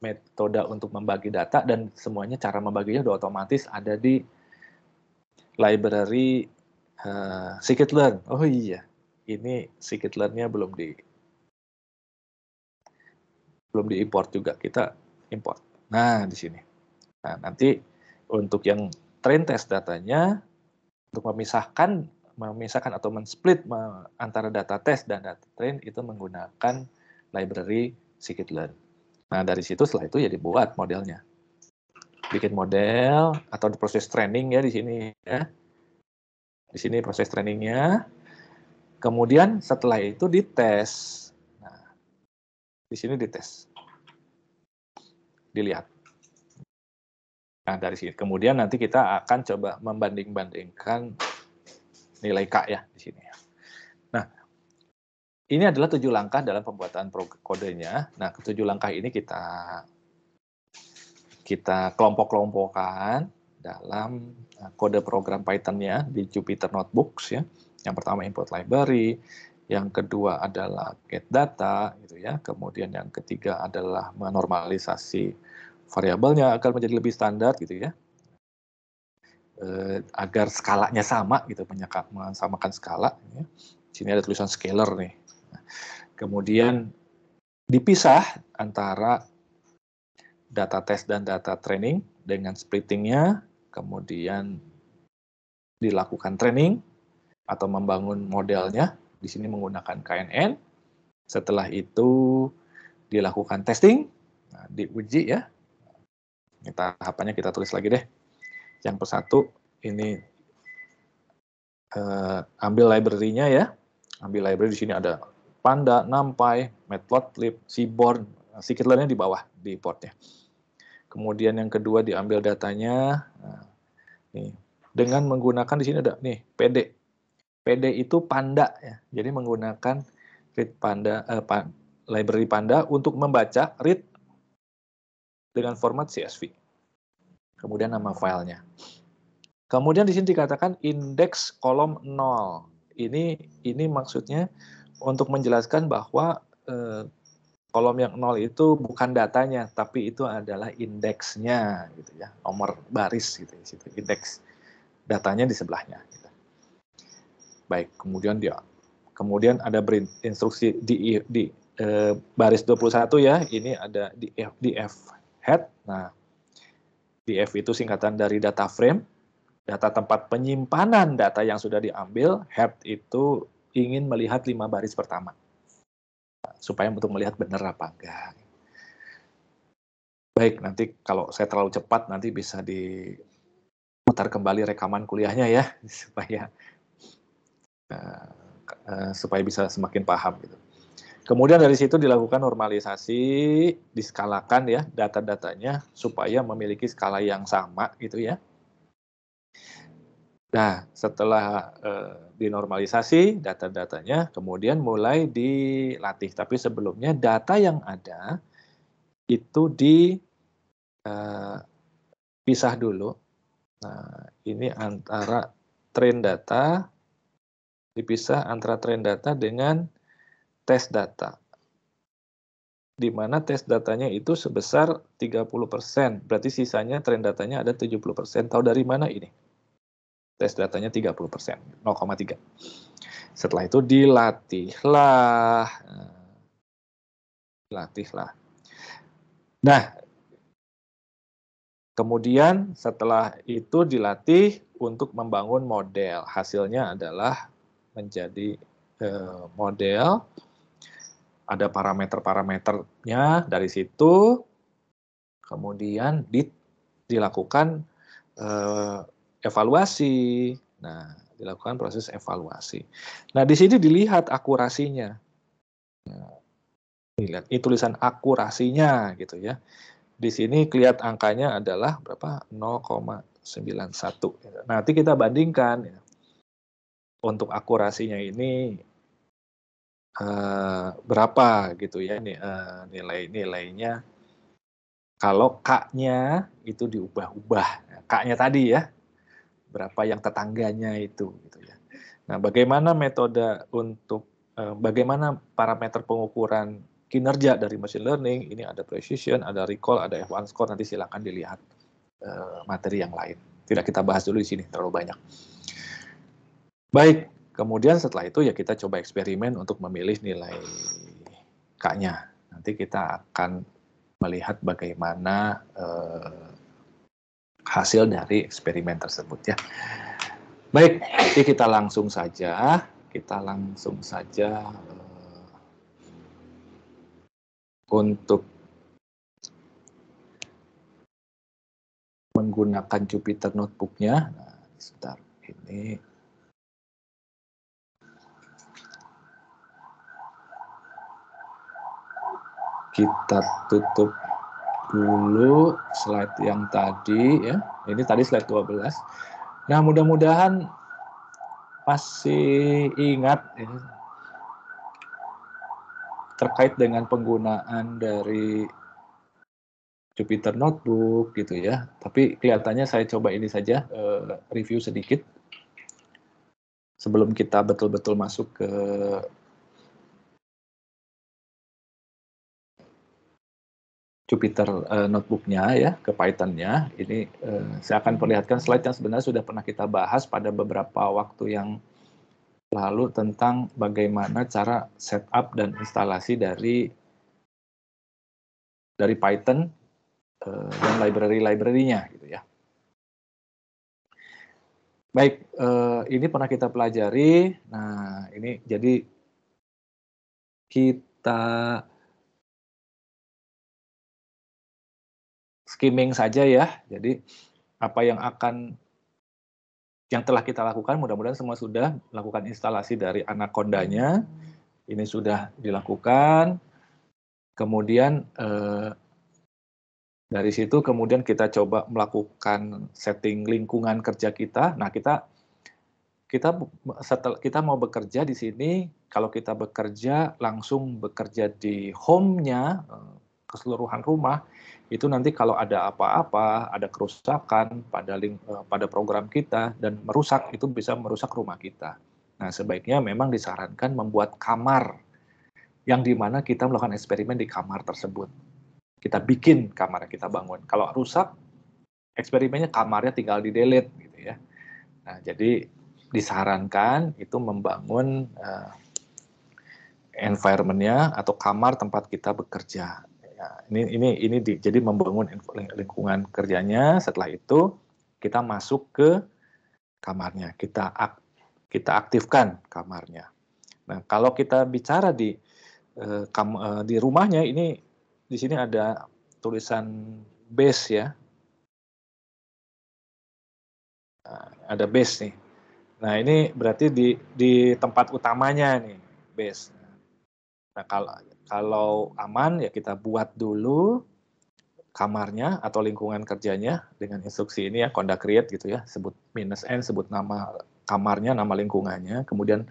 metode untuk membagi data, dan semuanya cara membaginya udah otomatis ada di library scikit-learn. Oh iya, ini scikit-learn-nya belum diimport juga, kita import. Nah, di sini. Nah, nanti untuk yang train test datanya, untuk memisahkan atau men-split antara data test dan data train itu menggunakan library scikit-learn. Nah, dari situ setelah itu ya dibuat modelnya. Bikin model atau proses training ya di sini ya. Di sini proses trainingnya. Kemudian setelah itu dites. Nah, di sini dites. Dilihat. Nah, dari sini. Kemudian nanti kita akan coba membanding-bandingkan nilai K ya di sini. Nah, ini adalah 7 langkah dalam pembuatan kodenya. Nah, ke 7 langkah ini kita kelompok-kelompokkan dalam kode program Python-nya di Jupyter Notebooks ya. Yang pertama input library, yang kedua adalah get data gitu ya. Kemudian yang ketiga adalah menormalisasi variabelnya agar menjadi lebih standar gitu ya. Agar skalanya sama gitu, mensamakan skala ya. Sini ada tulisan scalar nih. Kemudian dipisah antara data test dan data training dengan splittingnya, kemudian dilakukan training atau membangun modelnya, di sini menggunakan KNN. Setelah itu dilakukan testing, nah, diuji ya. Tahapannya kita tulis lagi deh. Yang persatu ini ambil library-nya ya. Ambil library di sini ada Panda, NumPy, Matplotlib, Seaborn, scikit-learn-nya di bawah di portnya. Kemudian yang kedua diambil datanya. Nah, nih, dengan menggunakan di sini ada nih PD. PD itu Panda ya. Jadi menggunakan read Panda library Panda untuk membaca read dengan format CSV. Kemudian nama filenya. Kemudian di sini dikatakan indeks kolom 0. Ini maksudnya untuk menjelaskan bahwa kolom yang 0 itu bukan datanya, tapi itu adalah indeksnya gitu ya, nomor baris gitu di situ, indeks datanya di sebelahnya. Gitu. Baik, kemudian ada instruksi di baris 21 ya, ini ada di F head. Nah, di F itu singkatan dari data frame, data tempat penyimpanan data yang sudah diambil. Head itu ingin melihat 5 baris pertama, supaya untuk melihat benar apa enggak. Baik, nanti kalau saya terlalu cepat nanti bisa diputar kembali rekaman kuliahnya ya, supaya bisa semakin paham gitu. Kemudian dari situ dilakukan normalisasi, diskalakan ya data-datanya supaya memiliki skala yang sama gitu ya. Nah, setelah dinormalisasi data-datanya, kemudian mulai dilatih. Tapi sebelumnya data yang ada itu dipisah dulu. Nah, ini antara train data, dipisah antara train data dengan tes data. Di mana tes datanya itu sebesar 30%. Berarti sisanya train datanya ada 70%. Tahu dari mana ini? Tes datanya 30%, 0,3. Setelah itu dilatihlah. Nah, kemudian setelah itu dilatih untuk membangun model. Hasilnya adalah menjadi model, ada parameter-parameternya dari situ, kemudian dilakukan evaluasi. Nah, dilakukan proses evaluasi. Nah, di sini dilihat akurasinya. Nah, dilihat ini tulisan akurasinya gitu ya. Di sini kelihatan angkanya adalah berapa? 0,91. Nanti kita bandingkan ya. Untuk akurasinya ini berapa gitu ya nilai-nilainya. Kalau K-nya itu diubah-ubah. K-nya tadi ya. Berapa yang tetangganya itu gitu ya. Nah, bagaimana metode untuk bagaimana parameter pengukuran kinerja dari machine learning? Ini ada precision, ada recall, ada F1 score, nanti silakan dilihat materi yang lain. Tidak kita bahas dulu di sini, terlalu banyak. Baik, kemudian setelah itu ya kita coba eksperimen untuk memilih nilai K-nya. Nanti kita akan melihat bagaimana hasil dari eksperimen tersebut ya. Baik, nanti kita langsung saja untuk menggunakan Jupyter Notebook-nya. Nah, sebentar, ini kita tutup dulu slide yang tadi ya. Ini tadi slide 12. Nah, mudah-mudahan masih ingat ya, terkait dengan penggunaan dari Jupyter Notebook gitu ya. Tapi kelihatannya saya coba ini saja review sedikit sebelum kita betul-betul masuk ke Jupyter Notebook-nya ya, ke Python-nya. Ini saya akan perlihatkan slide yang sebenarnya sudah pernah kita bahas pada beberapa waktu yang lalu tentang bagaimana cara setup dan instalasi dari Python dan library-nya gitu ya. Baik, ini pernah kita pelajari. Nah, ini jadi kita skimming saja ya. Jadi apa yang telah kita lakukan, mudah-mudahan semua sudah melakukan instalasi dari Anaconda-nya. Ini sudah dilakukan. Kemudian dari situ kemudian kita coba melakukan setting lingkungan kerja kita. Nah, kita mau bekerja di sini, kalau kita bekerja langsung bekerja di home-nya, keseluruhan rumah, itu nanti kalau ada apa-apa, ada kerusakan pada program kita dan merusak, itu bisa merusak rumah kita. Nah, sebaiknya memang disarankan membuat kamar yang dimana kita melakukan eksperimen di kamar tersebut. Kita bikin kamar yang kita bangun. Kalau rusak, eksperimennya kamarnya tinggal di-delete gitu ya. Nah, jadi disarankan itu membangun environment-nya atau kamar tempat kita bekerja. Ya, ini jadi membangun lingkungan kerjanya. Setelah itu kita masuk ke kamarnya, kita aktifkan kamarnya. Nah, kalau kita bicara di rumahnya, ini di sini ada tulisan base ya. Nah, ada base nih. Nah, ini berarti di tempat utamanya nih, base. Nah, kalau aman ya kita buat dulu kamarnya atau lingkungan kerjanya dengan instruksi ini ya, conda create gitu ya, sebut -n, sebut nama kamarnya, nama lingkungannya, kemudian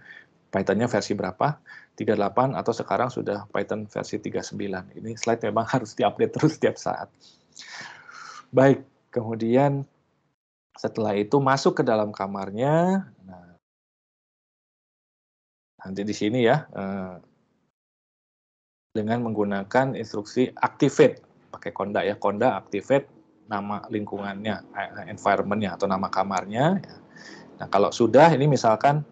Python-nya versi berapa, 38 atau sekarang sudah Python versi 39. Ini slide memang harus diupdate terus setiap saat. Baik, kemudian setelah itu masuk ke dalam kamarnya. Nah, nanti di sini ya, dengan menggunakan instruksi activate, pakai conda ya, conda activate nama lingkungannya, environment-nya atau nama kamarnya. Nah, kalau sudah, ini misalkan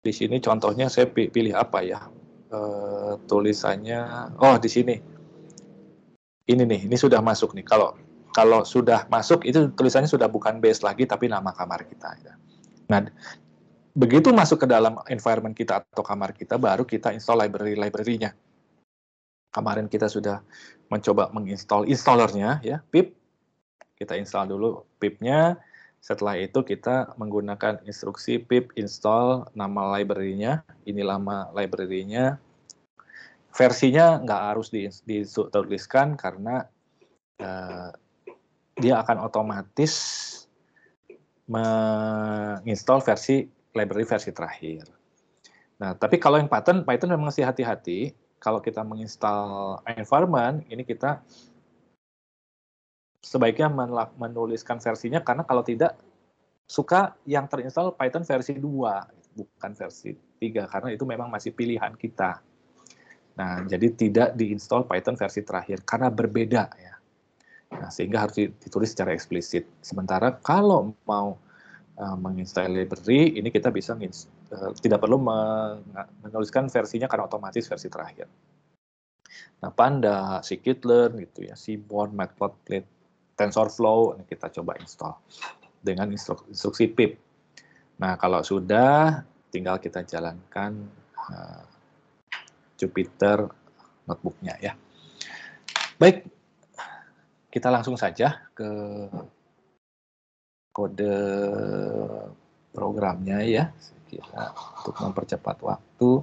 di sini contohnya saya pilih apa ya, tulisannya, oh di sini, ini nih, ini sudah masuk nih. Kalau sudah masuk, itu tulisannya sudah bukan base lagi, tapi nama kamar kita. Nah, begitu masuk ke dalam environment kita atau kamar kita, baru kita install library-nya. Kemarin kita sudah mencoba menginstall installernya, ya, pip. Kita install dulu pip-nya. Setelah itu kita menggunakan instruksi pip install nama library-nya. Ini nama library-nya. Versinya nggak harus dituliskan karena dia akan otomatis menginstall library versi terakhir. Nah, tapi kalau yang Python memang mesti hati-hati. Kalau kita menginstal environment, ini kita sebaiknya menuliskan versinya, karena kalau tidak, suka yang terinstall Python versi 2, bukan versi 3, karena itu memang masih pilihan kita. Nah, jadi tidak diinstal Python versi terakhir, karena berbeda, ya. Nah, sehingga harus ditulis secara eksplisit. Sementara kalau mau menginstal library, ini kita bisa tidak perlu menuliskan versinya karena otomatis versi terakhir. Nah, Panda, scikit-learn gitu ya, Seaborn, Matplotlib, TensorFlow, ini kita coba install dengan instruksi pip. Nah, kalau sudah, tinggal kita jalankan Jupyter notebook-nya ya. Baik, kita langsung saja ke kode programnya ya, kira untuk mempercepat waktu.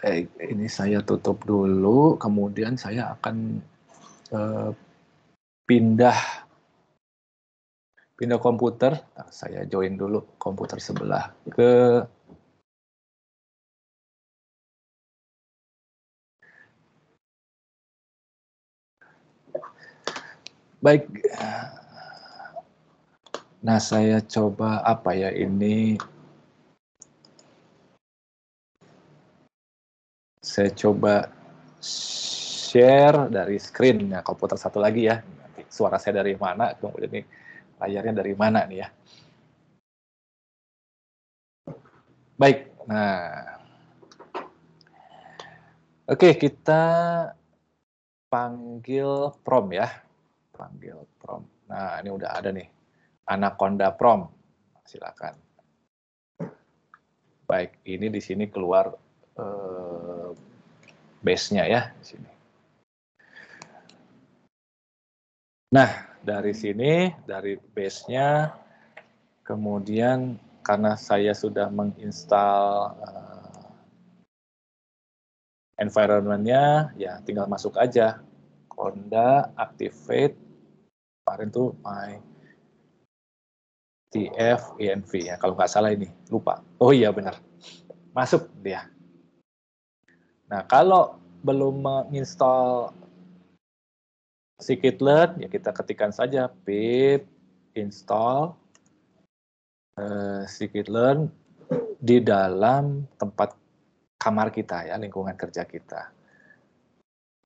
Baik, ini saya tutup dulu, kemudian saya akan pindah komputer. Nah, saya join dulu komputer sebelah ke baik. Nah, saya coba apa ya ini? Saya coba share dari screen ya, komputer satu lagi ya. Nanti suara saya dari mana, kemudian ini layarnya dari mana nih ya. Baik, nah. Oke, kita panggil prom ya. Panggil prom. Nah, ini udah ada nih. Anaconda prom. Silakan. Baik, ini di sini keluar base-nya ya di sini. Nah, dari sini, dari base-nya, kemudian karena saya sudah menginstal environment-nya, ya tinggal masuk aja. Conda, activate, kemarin tuh my tf env ya, kalau nggak salah ini, lupa. Oh iya benar, masuk dia. Nah, kalau belum menginstal scikit-learn, ya kita ketikkan saja pip install scikit-learn di dalam tempat kamar kita ya, lingkungan kerja kita.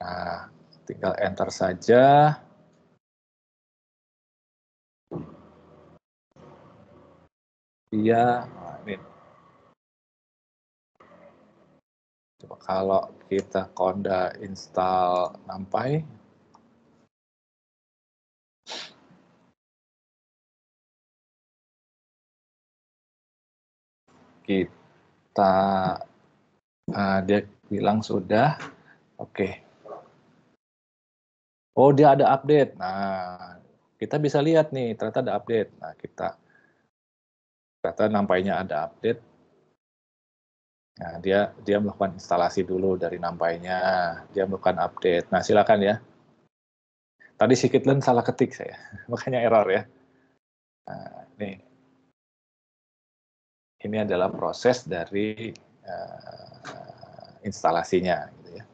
Nah, tinggal enter saja. Dia, ini. Coba kalau kita Conda install NumPy, kita dia bilang sudah, oke. Oh, dia ada update. Nah, kita bisa lihat nih, ternyata ada update. Nah, ternyata NumPy-nya ada update. Nah, dia melakukan instalasi dulu dari NumPy-nya, dia melakukan update. Nah, silakan ya. Tadi scikit-learn salah ketik saya, makanya error ya. Nah, ini adalah proses dari instalasinya. Gitu ya.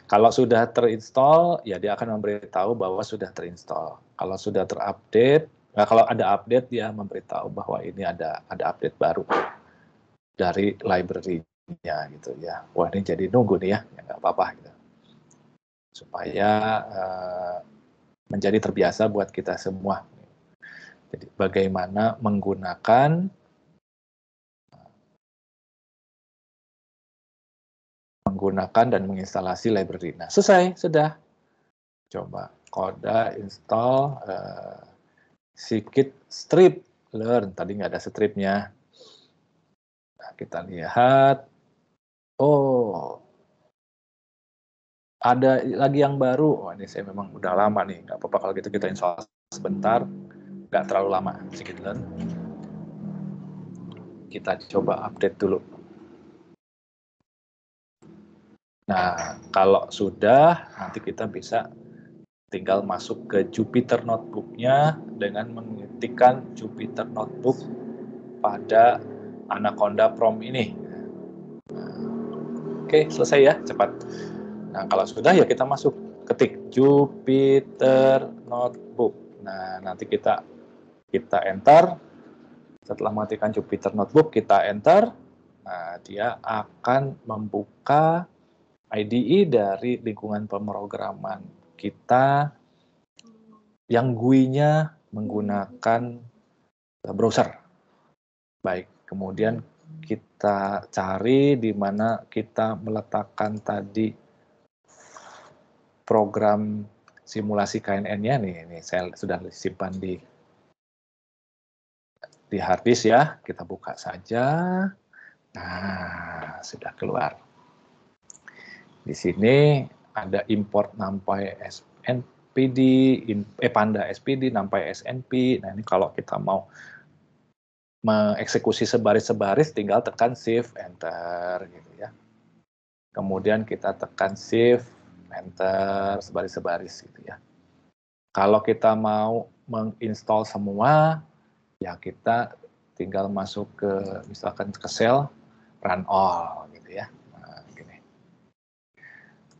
Kalau sudah terinstall, ya dia akan memberitahu bahwa sudah terinstall. Kalau sudah terupdate, nah kalau ada update, dia memberitahu bahwa ini ada update baru dari library-nya gitu ya. Wah, ini jadi nunggu nih ya nggak apa-apa gitu. Supaya menjadi terbiasa buat kita semua. Jadi bagaimana menggunakan dan menginstalasi library. Nah, selesai, sudah. Coba Conda install scikit-strip learn. Tadi nggak ada stripnya. Nah, kita lihat. Oh, ada lagi yang baru. Oh, ini saya memang udah lama nih. Nggak apa-apa kalau gitu kita install sebentar. Nggak terlalu lama scikit-learn. Kita coba update dulu. Nah, kalau sudah, nanti kita bisa tinggal masuk ke Jupyter Notebook-nya dengan mengetikkan Jupyter Notebook pada Anaconda Prompt ini. Oke, selesai ya, cepat. Nah, kalau sudah ya kita masuk, ketik Jupyter Notebook. Nah, nanti kita enter. Setelah mengetikkan Jupyter Notebook, kita enter. Nah, dia akan membuka IDE dari lingkungan pemrograman kita yang GUI-nya menggunakan browser. Baik, kemudian kita cari di mana kita meletakkan tadi program simulasi KNN-nya nih saya sudah simpan di hard disk ya. Kita buka saja. Nah, sudah keluar. Di sini ada import NumPy SNPD, Panda SPD, NumPy SNP. Nah, ini kalau kita mau mengeksekusi sebaris-sebaris, tinggal tekan Shift Enter gitu ya. Kemudian kita tekan Shift Enter sebaris-sebaris gitu ya. Kalau kita mau menginstall semua, ya kita tinggal masuk ke misalkan ke Shell Run All gitu ya. Nah, gini.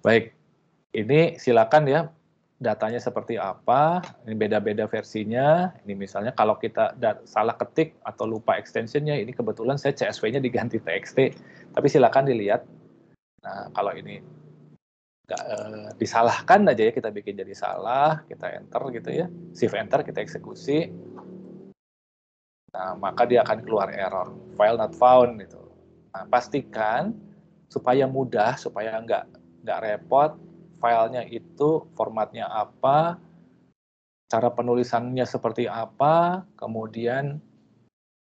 Baik, ini silakan ya datanya seperti apa, ini beda-beda versinya. Ini misalnya kalau kita salah ketik atau lupa extensionnya, ini kebetulan saya CSV-nya diganti TXT, tapi silakan dilihat. Nah, kalau ini disalahkan aja ya, kita bikin jadi salah, kita enter gitu ya, shift enter, kita eksekusi. Nah, maka dia akan keluar error, file not found gitu. Nah, pastikan supaya mudah, supaya nggak repot, filenya itu formatnya apa, cara penulisannya seperti apa, kemudian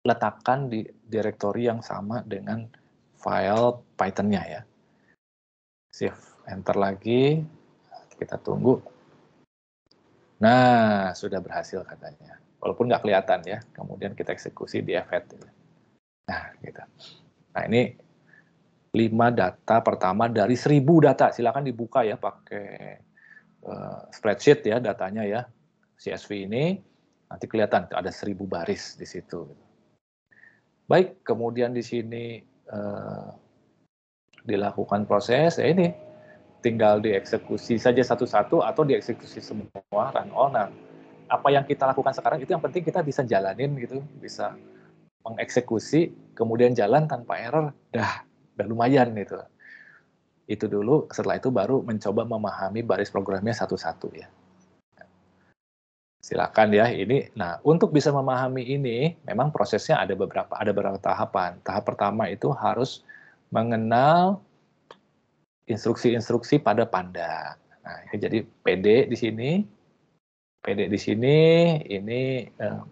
letakkan di direktori yang sama dengan file Python-nya ya. Shift enter lagi, kita tunggu. Nah, sudah berhasil katanya. Walaupun nggak kelihatan ya, kemudian kita eksekusi di Fed. Nah, gitu. Nah, ini 5 data pertama dari 1000 data. Silakan dibuka ya pakai spreadsheet ya datanya ya. CSV ini nanti kelihatan ada 1000 baris di situ. Baik, kemudian di sini dilakukan proses, ya ini tinggal dieksekusi saja satu-satu atau dieksekusi semua run all. Nah, apa yang kita lakukan sekarang itu yang penting kita bisa jalanin gitu, bisa mengeksekusi kemudian jalan tanpa error, dah lumayan gitu. Itu dulu, setelah itu baru mencoba memahami baris programnya satu-satu ya. Silakan ya ini. Nah, untuk bisa memahami ini memang prosesnya ada beberapa tahapan. Tahap pertama itu harus mengenal instruksi-instruksi pada Panda. Nah, jadi PD di sini ini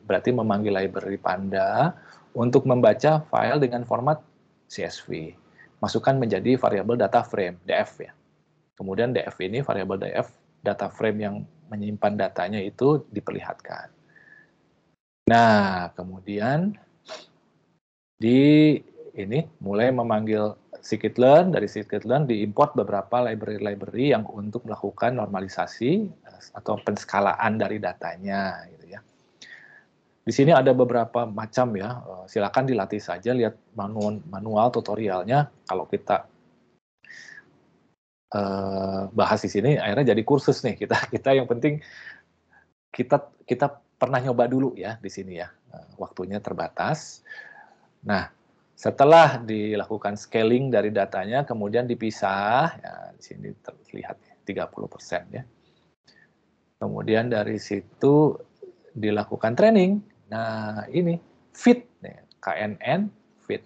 berarti memanggil library Panda untuk membaca file dengan format CSV. Masukkan menjadi variabel data frame (df) ya. Kemudian df ini variabel df data frame yang menyimpan datanya itu diperlihatkan. Nah, kemudian di ini mulai memanggil scikit-learn, dari scikit-learn diimport beberapa library yang untuk melakukan normalisasi atau penskalaan dari datanya gitu ya. Di sini ada beberapa macam ya, silakan dilatih saja, lihat manual tutorialnya. Kalau kita bahas di sini akhirnya jadi kursus nih, kita yang penting kita pernah nyoba dulu ya di sini ya, waktunya terbatas. Nah, setelah dilakukan scaling dari datanya, kemudian dipisah, ya, di sini terlihat 30% ya. Kemudian dari situ dilakukan training. Nah, ini fit, KNN fit,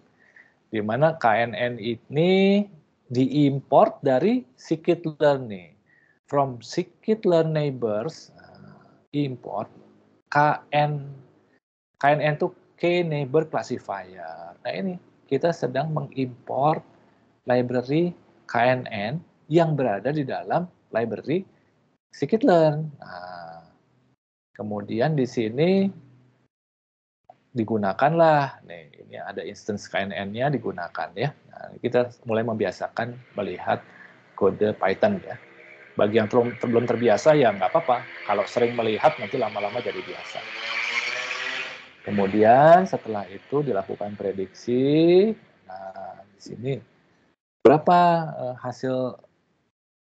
di mana KNN ini diimport dari scikit-learn nih. From scikit-learn neighbors, import, KNN itu Key Neighbor Classifier. Nah ini kita sedang mengimport library KNN yang berada di dalam library scikit-learn. Nah, kemudian di sini digunakanlah, nih ini ada instance KNN-nya digunakan ya. Nah, kita mulai membiasakan melihat kode Python ya. Bagi yang belum terbiasa ya nggak apa-apa. Kalau sering melihat nanti lama-lama jadi biasa. Kemudian setelah itu dilakukan prediksi. Nah, di sini berapa hasil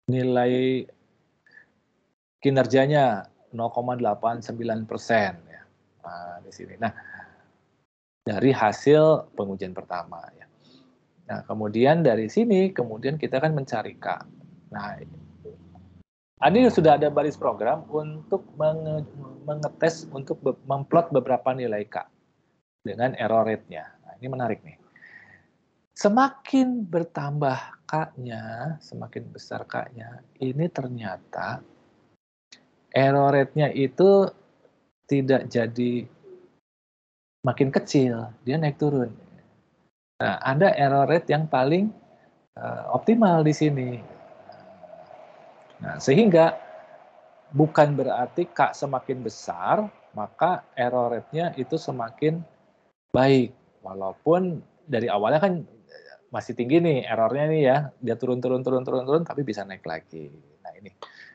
nilai kinerjanya 0,89% ya. Nah, di sini. Nah, dari hasil pengujian pertama ya. Nah, kemudian dari sini kemudian kita kan mencari K. Nah, ini sudah ada baris program untuk mengetes untuk memplot beberapa nilai K dengan error rate-nya. Nah, ini menarik nih. Semakin bertambah K-nya, semakin besar K-nya, ini ternyata error rate-nya itu tidak jadi makin kecil, dia naik turun. Nah, ada error rate yang paling optimal di sini. Nah, sehingga bukan berarti K semakin besar, maka error rate-nya itu semakin baik. Walaupun dari awalnya kan masih tinggi nih errornya nih ya, dia turun, tapi bisa naik lagi. Nah ini,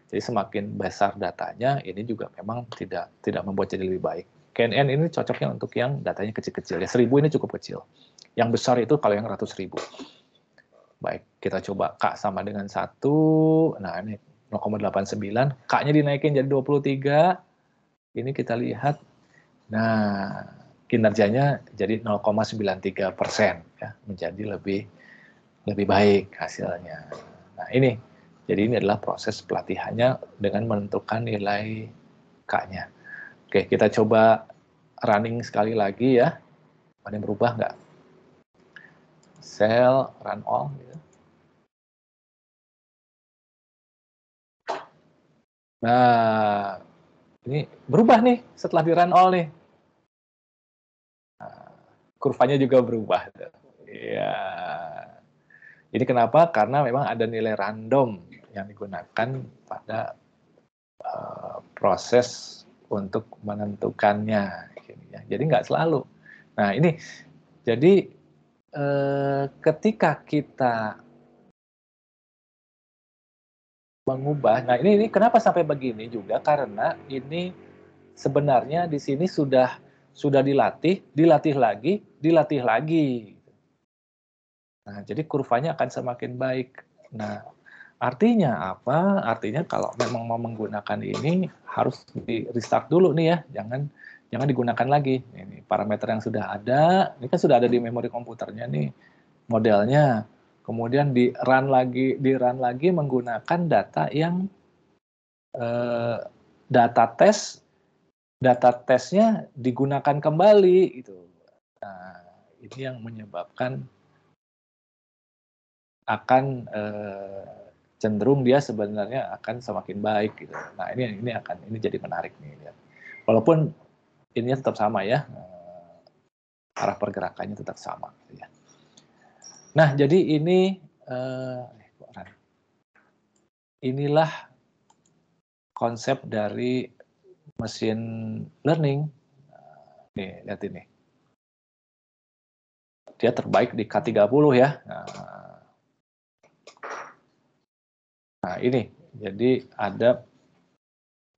jadi semakin besar datanya, ini juga memang tidak membuat jadi lebih baik. KNN ini cocoknya untuk yang datanya kecil-kecil, ya 1000 ini cukup kecil. Yang besar itu kalau yang 100.000. Baik, kita coba K sama dengan 1, nah ini 0,89, K-nya dinaikin jadi 23, ini kita lihat, nah kinerjanya jadi 0,93%, ya, menjadi lebih baik hasilnya. Nah ini, jadi ini adalah proses pelatihannya dengan menentukan nilai K-nya. Oke, kita coba running sekali lagi ya. Ada yang berubah nggak? Cell, run all. Gitu. Nah, ini berubah nih setelah di run all nih. Nah, kurvanya juga berubah. Ya. Ini kenapa? Karena memang ada nilai random yang digunakan pada proses untuk menentukannya. Jadi nggak selalu. Nah ini, jadi ketika kita mengubah, nah ini kenapa sampai begini juga karena ini sebenarnya di sini sudah dilatih lagi. Nah jadi kurvanya akan semakin baik. Nah artinya apa? Artinya kalau memang mau menggunakan ini harus di restart dulu nih ya, jangan digunakan lagi. Ini parameter yang sudah ada, ini kan sudah ada di memori komputernya nih modelnya. Kemudian di run lagi menggunakan data yang data tesnya digunakan kembali gitu. Nah, ini yang menyebabkan akan cenderung dia sebenarnya akan semakin baik gitu. Nah, ini jadi menarik nih lihat. Walaupun ininya tetap sama ya. Arah pergerakannya tetap sama gitu ya. Nah, jadi inilah konsep dari machine learning. Nih, lihat ini. Dia terbaik di K30 ya. Nah, ini. Jadi ada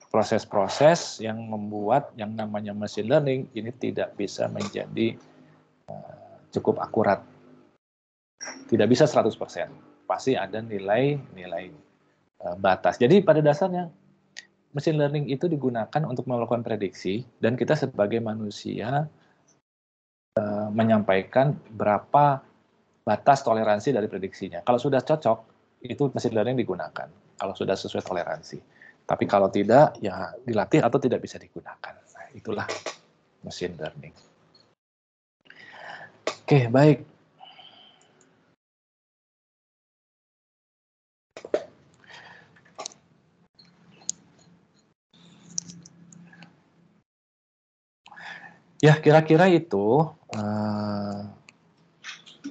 proses-proses yang membuat yang namanya machine learning ini tidak bisa menjadi cukup akurat. Tidak bisa 100%. Pasti ada nilai batas. Jadi pada dasarnya machine learning itu digunakan untuk melakukan prediksi dan kita sebagai manusia menyampaikan berapa batas toleransi dari prediksinya. Kalau sudah cocok, itu machine learning digunakan. Kalau sudah sesuai toleransi. Tapi kalau tidak, ya dilatih atau tidak bisa digunakan. Nah, itulah machine learning. Oke, baik. Ya, kira-kira itu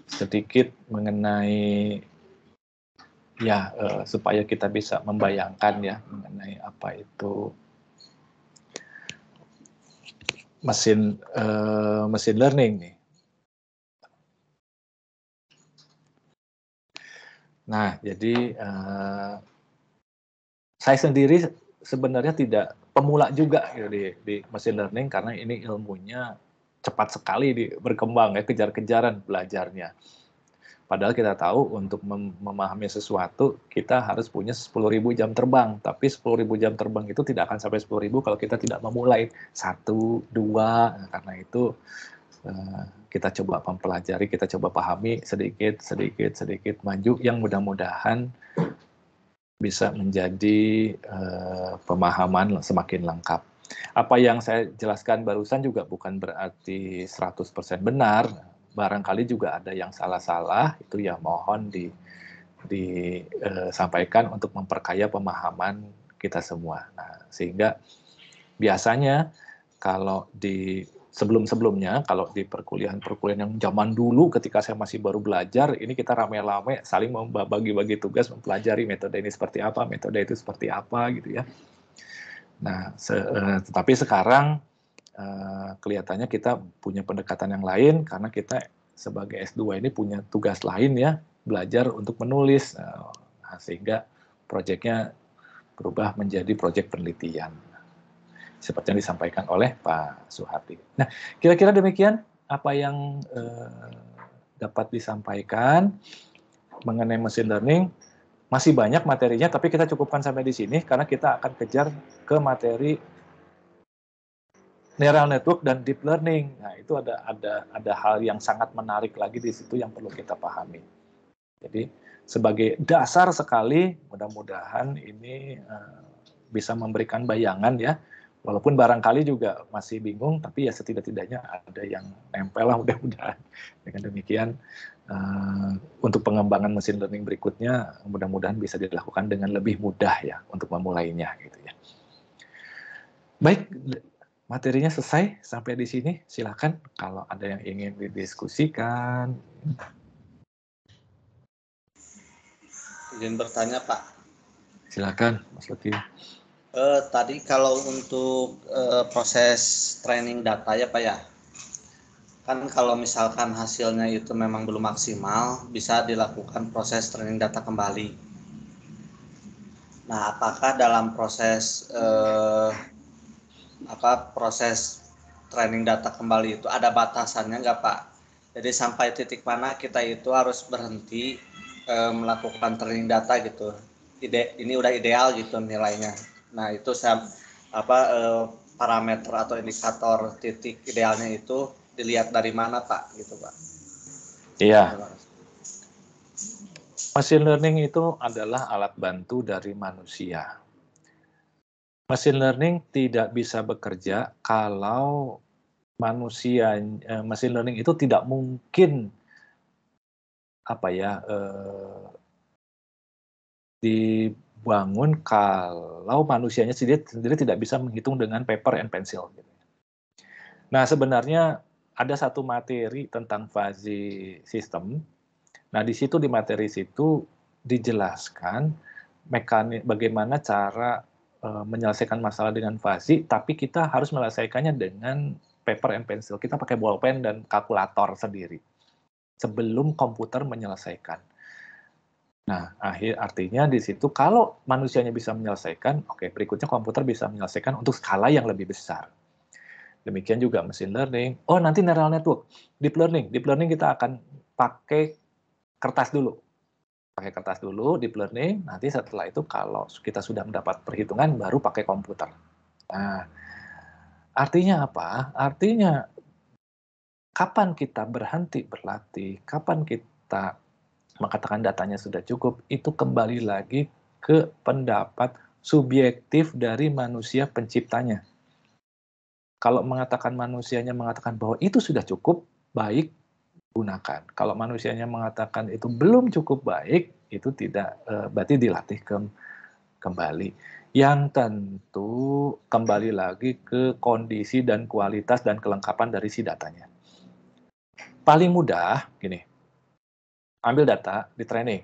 sedikit mengenai ya supaya kita bisa membayangkan ya mengenai apa itu mesin learning nih. Nah, jadi saya sendiri sebenarnya tidak pemula juga gitu di machine learning karena ini ilmunya cepat sekali berkembang ya, kejar-kejaran belajarnya. Padahal kita tahu untuk memahami sesuatu kita harus punya 10.000 jam terbang, tapi 10.000 jam terbang itu tidak akan sampai 10.000 kalau kita tidak memulai 1, 2. Nah, karena itu kita coba mempelajari, kita coba pahami sedikit maju yang mudah-mudahan bisa menjadi pemahaman semakin lengkap. Apa yang saya jelaskan barusan juga bukan berarti 100% benar. Barangkali juga ada yang salah-salah, itu ya mohon disampaikan untuk memperkaya pemahaman kita semua. Nah, sehingga biasanya kalau di sebelum-sebelumnya, kalau di perkuliahan yang zaman dulu ketika saya masih baru belajar, ini kita rame-rame saling membagi-bagi tugas, mempelajari metode ini seperti apa, metode itu seperti apa, gitu ya. Nah, tetapi sekarang kelihatannya kita punya pendekatan yang lain karena kita sebagai S2 ini punya tugas lain ya, belajar untuk menulis. Nah, sehingga proyeknya berubah menjadi proyek penelitian seperti yang disampaikan oleh Pak Suhardi. Nah, kira-kira demikian apa yang dapat disampaikan mengenai machine learning. Masih banyak materinya, tapi kita cukupkan sampai di sini karena kita akan kejar ke materi neural network dan deep learning. Nah, itu ada hal yang sangat menarik lagi di situ yang perlu kita pahami. Jadi sebagai dasar sekali, mudah-mudahan ini bisa memberikan bayangan ya. Walaupun barangkali juga masih bingung, tapi ya setidak-tidaknya ada yang nempel lah mudah-mudahan. Dengan demikian, untuk pengembangan mesin learning berikutnya, mudah-mudahan bisa dilakukan dengan lebih mudah ya untuk memulainya gitu ya. Baik, materinya selesai sampai di sini. Silakan kalau ada yang ingin didiskusikan. Izin bertanya, Pak. Silakan, Mas Lutfi. Tadi kalau untuk proses training data ya, Pak ya. Kan kalau misalkan hasilnya itu memang belum maksimal, bisa dilakukan proses training data kembali. Nah, apakah dalam proses proses training data kembali itu ada batasannya nggak, Pak? Jadi sampai titik mana kita itu harus berhenti melakukan training data gitu. Ini udah ideal gitu nilainya. Nah, itu parameter atau indikator titik idealnya itu dilihat dari mana, Pak, gitu, Pak? Iya. Machine learning itu adalah alat bantu dari manusia. Machine learning tidak bisa bekerja kalau machine learning itu tidak mungkin dibangun kalau manusianya sendiri tidak bisa menghitung dengan paper and pencil. Nah, sebenarnya ada satu materi tentang fuzzy system. Nah, di situ di materi situ dijelaskan bagaimana cara menyelesaikan masalah dengan fuzzy, tapi kita harus menyelesaikannya dengan paper and pencil. Kita pakai bolpen dan kalkulator sendiri sebelum komputer menyelesaikan. Nah, artinya di situ kalau manusianya bisa menyelesaikan, oke, berikutnya komputer bisa menyelesaikan untuk skala yang lebih besar. Demikian juga machine learning. Oh, nanti neural network, deep learning. Deep learning kita akan pakai kertas dulu. Pakai kertas dulu, deep learning. Nanti setelah itu kalau kita sudah mendapat perhitungan, baru pakai komputer. Nah, artinya apa? Artinya kapan kita berhenti berlatih, kapan kita mengatakan datanya sudah cukup, itu kembali lagi ke pendapat subjektif dari manusia penciptanya. Kalau manusianya mengatakan bahwa itu sudah cukup, baik, gunakan. Kalau manusianya mengatakan itu belum cukup baik, itu tidak berarti dilatih kembali. Yang tentu kembali lagi ke kondisi dan kualitas dan kelengkapan dari si datanya. Paling mudah, gini, ambil data, di training.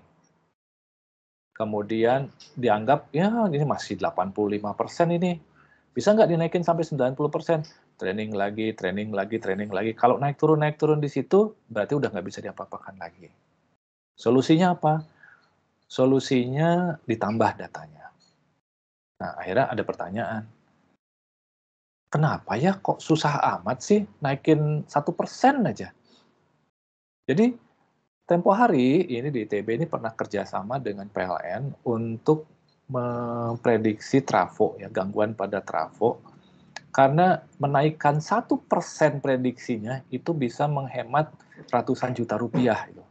Kemudian dianggap, ya ini masih 85% ini. Bisa nggak dinaikin sampai 90%? Training lagi, training lagi, training lagi. Kalau naik turun di situ, berarti udah nggak bisa diapa-apakan lagi. Solusinya apa? Solusinya ditambah datanya. Nah, akhirnya ada pertanyaan. Kenapa ya kok susah amat sih naikin 1% aja? Jadi, tempo hari ini di ITB ini pernah kerjasama dengan PLN untuk memprediksi trafo, ya gangguan pada trafo, karena menaikkan 1% prediksinya itu bisa menghemat ratusan juta rupiah. Gitu.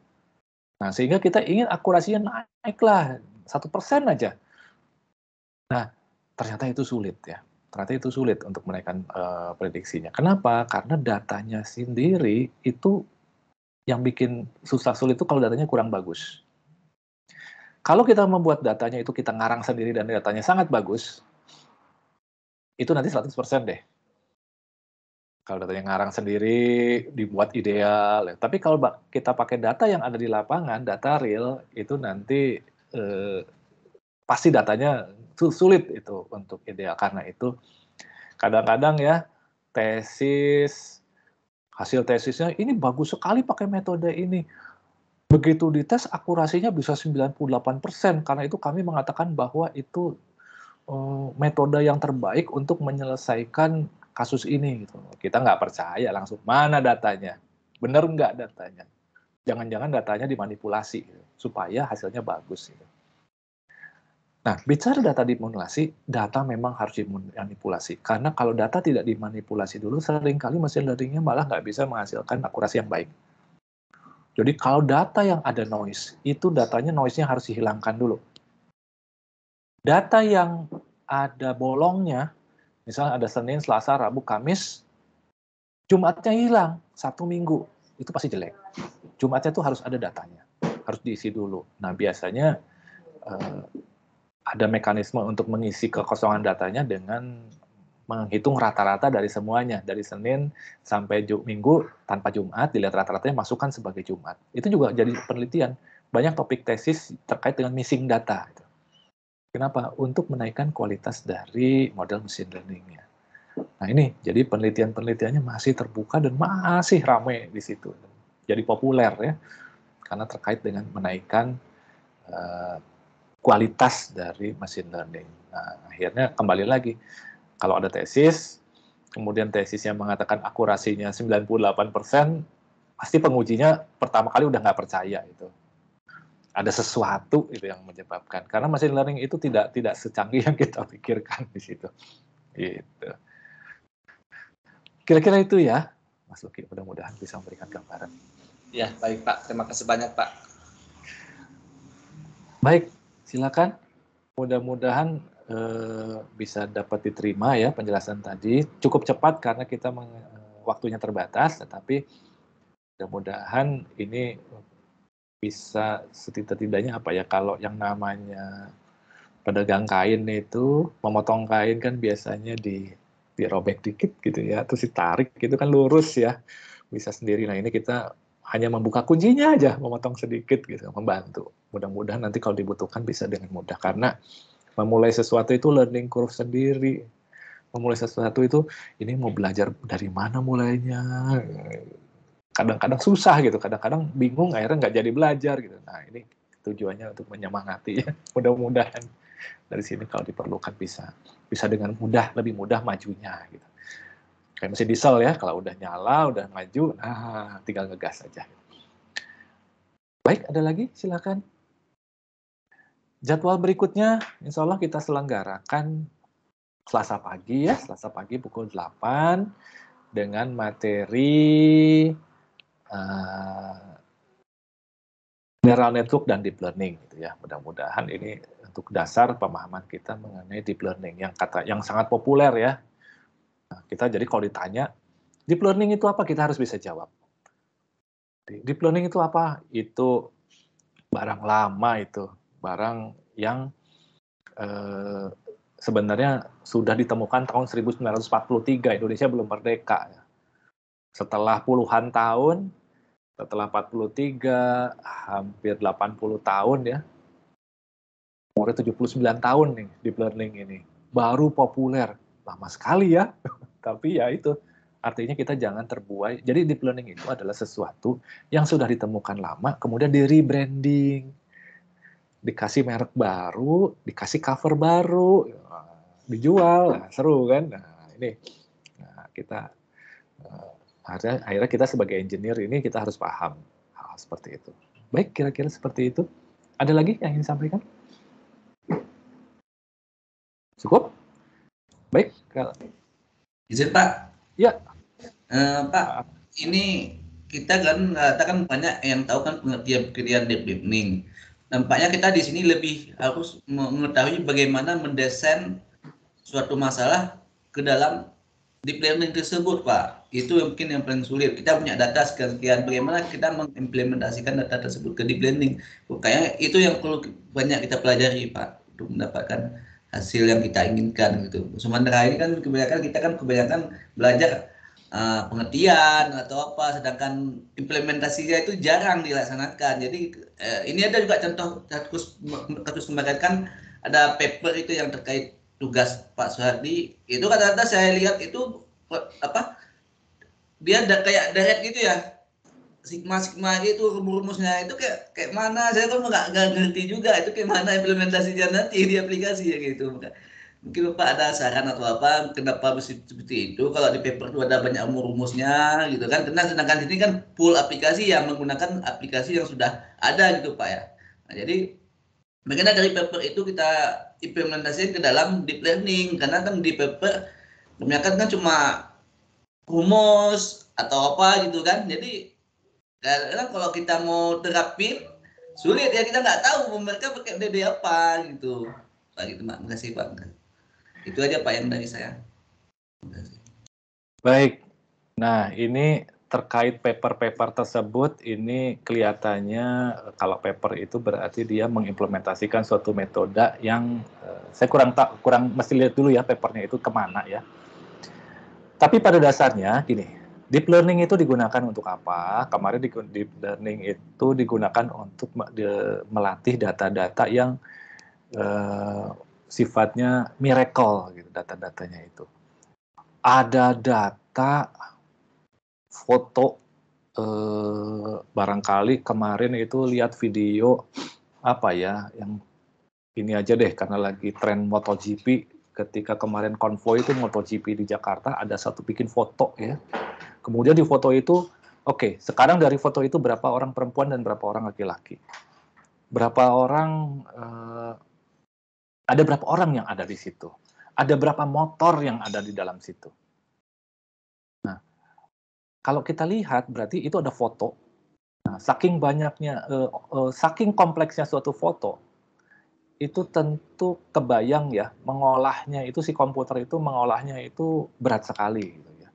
Nah, sehingga kita ingin akurasinya naiklah 1% aja. Nah, ternyata itu sulit ya. Ternyata itu sulit untuk menaikkan prediksinya. Kenapa? Karena datanya sendiri itu yang bikin susah sulit itu kalau datanya kurang bagus. Kalau kita membuat datanya itu kita ngarang sendiri dan datanya sangat bagus, itu nanti 100% deh. Kalau datanya ngarang sendiri, dibuat ideal. Tapi kalau kita pakai data yang ada di lapangan, data real, itu nanti pasti datanya sulit itu untuk ideal. Karena itu kadang-kadang ya tesis, hasil tesisnya ini bagus sekali pakai metode ini. Begitu dites akurasinya bisa 98%. Karena itu kami mengatakan bahwa itu metode yang terbaik untuk menyelesaikan kasus ini. Gitu. Kita nggak percaya langsung, mana datanya? Benar nggak datanya? Jangan-jangan datanya dimanipulasi, gitu, supaya hasilnya bagus. Gitu. Nah, bicara data dimanipulasi, data memang harus dimanipulasi. Karena kalau data tidak dimanipulasi dulu, seringkali mesin learning-nya malah nggak bisa menghasilkan akurasi yang baik. Jadi kalau data yang ada noise, itu datanya noise-nya harus dihilangkan dulu. Data yang ada bolongnya, misalnya ada Senin, Selasa, Rabu, Kamis, Jumatnya hilang, Sabtu, Minggu, itu pasti jelek. Jumatnya tuh harus ada datanya, harus diisi dulu. Nah, biasanya ada mekanisme untuk mengisi kekosongan datanya dengan menghitung rata-rata dari semuanya, dari Senin sampai Minggu tanpa Jumat, dilihat rata-ratanya masukkan sebagai Jumat. Itu juga jadi penelitian. Banyak topik tesis terkait dengan missing data. Kenapa? Untuk menaikkan kualitas dari model machine learning-nya. Nah ini, jadi penelitian-penelitiannya masih terbuka dan masih ramai di situ. Jadi populer ya, karena terkait dengan menaikkan kualitas dari machine learning. Nah, akhirnya kembali lagi, kalau ada tesis, kemudian tesisnya mengatakan akurasinya 98%, pasti pengujinya pertama kali udah nggak percaya itu. Ada sesuatu itu yang menyebabkan. Karena machine learning itu tidak secanggih yang kita pikirkan di situ. Gitu. Kira-kira itu ya, Mas Luki, mudah-mudahan bisa memberikan gambaran. Ya, baik Pak. Terima kasih banyak Pak. Baik, silakan. Mudah-mudahan bisa dapat diterima ya penjelasan tadi. Cukup cepat karena kita waktunya terbatas, tetapi mudah-mudahan ini bisa setidak-tidaknya apa ya, kalau yang namanya pedagang kain itu memotong kain kan biasanya dirobek dikit gitu ya, terus ditarik gitu kan lurus ya, bisa sendiri. Nah ini kita hanya membuka kuncinya aja, memotong sedikit gitu, membantu. Mudah-mudahan nanti kalau dibutuhkan bisa dengan mudah, karena memulai sesuatu itu learning curve sendiri. Memulai sesuatu itu, ini mau belajar dari mana mulainya. Kadang-kadang susah gitu, kadang-kadang bingung, akhirnya nggak jadi belajar gitu. Nah ini tujuannya untuk menyemangati ya. Mudah-mudahan dari sini kalau diperlukan bisa dengan mudah, lebih mudah majunya gitu. Kayak mesin diesel ya, kalau udah nyala, udah maju, nah tinggal ngegas aja. Baik, ada lagi? Silakan. Jadwal berikutnya, insya Allah kita selenggarakan Selasa pagi ya, Selasa pagi pukul 8 dengan materi neural network dan deep learning gitu ya. Mudah-mudahan ini untuk dasar pemahaman kita mengenai deep learning yang sangat populer ya. Nah, kita jadi kalau ditanya deep learning itu apa, kita harus bisa jawab. Deep learning itu apa? Itu barang lama itu, barang yang sebenarnya sudah ditemukan tahun 1943, Indonesia belum merdeka. Setelah puluhan tahun, setelah 43, hampir 80 tahun ya, umurnya 79 tahun nih deep learning ini, baru populer. Lama sekali ya, tapi ya itu, artinya kita jangan terbuai. Jadi deep learning itu adalah sesuatu yang sudah ditemukan lama, kemudian di rebranding, dikasih merek baru, dikasih cover baru, dijual, nah, seru kan? Nah ini, nah, kita akhirnya kita sebagai engineer ini kita harus paham hal seperti itu. Baik, kira-kira seperti itu. Ada lagi yang ingin disampaikan? Cukup? Baik. Izin Pak. Ya. Pak, ini kita kan banyak yang tahu kan pengertian deep learning. Nampaknya kita di sini lebih harus mengetahui bagaimana mendesain suatu masalah ke dalam deep learning tersebut, Pak. Itu yang mungkin yang paling sulit. Kita punya data sekian, bagaimana kita mengimplementasikan data tersebut ke deep learning. Kayaknya itu yang perlu banyak kita pelajari, Pak, untuk mendapatkan hasil yang kita inginkan gitu. Sementara ini kan kebanyakan belajar pengertian atau apa, sedangkan implementasinya itu jarang dilaksanakan. Jadi ini ada juga contoh kasus kemarin kan ada paper itu yang terkait tugas Pak Soehardi, itu kata-kata saya lihat itu apa, dia ada kayak direct gitu ya, sigma itu rumusnya itu kayak mana, saya kan nggak ngerti juga itu kayak mana implementasinya nanti di aplikasi ya gitu. Mungkin Bapak ada saran atau apa kenapa seperti itu, kalau di paper itu ada banyak rumusnya gitu kan, karena sedangkan ini kan full aplikasi yang menggunakan aplikasi yang sudah ada gitu Pak ya. Nah, jadi bagaimana dari paper itu kita implementasikan ke dalam deep learning, karena kan di paper kebanyakan kan cuma rumus atau apa gitu kan, jadi karena kalau kita mau terapin sulit ya, kita nggak tahu mereka pakai metode apa gitu Pak. Gitu Pak, makasih Pak. Itu aja Pak yang dari saya. Baik, nah ini terkait paper-paper tersebut, ini kelihatannya kalau paper itu berarti dia mengimplementasikan suatu metode yang saya kurang mesti lihat dulu ya papernya itu kemana ya. Tapi pada dasarnya gini, deep learning itu digunakan untuk apa? Kemarin deep learning itu digunakan untuk melatih data-data yang sifatnya miracle gitu, data-datanya itu. Ada data foto, barangkali kemarin itu lihat video apa ya, yang ini aja deh karena lagi tren MotoGP, ketika kemarin konvoi itu MotoGP di Jakarta, ada satu bikin foto ya, kemudian di foto itu oke, sekarang dari foto itu berapa orang perempuan dan berapa orang laki-laki, berapa orang, ada berapa orang yang ada di situ, ada berapa motor yang ada di dalam situ. Kalau kita lihat, berarti itu ada foto. Nah, saking banyaknya, saking kompleksnya suatu foto, itu tentu kebayang ya, mengolahnya itu si komputer itu mengolahnya itu berat sekali. Gitu ya.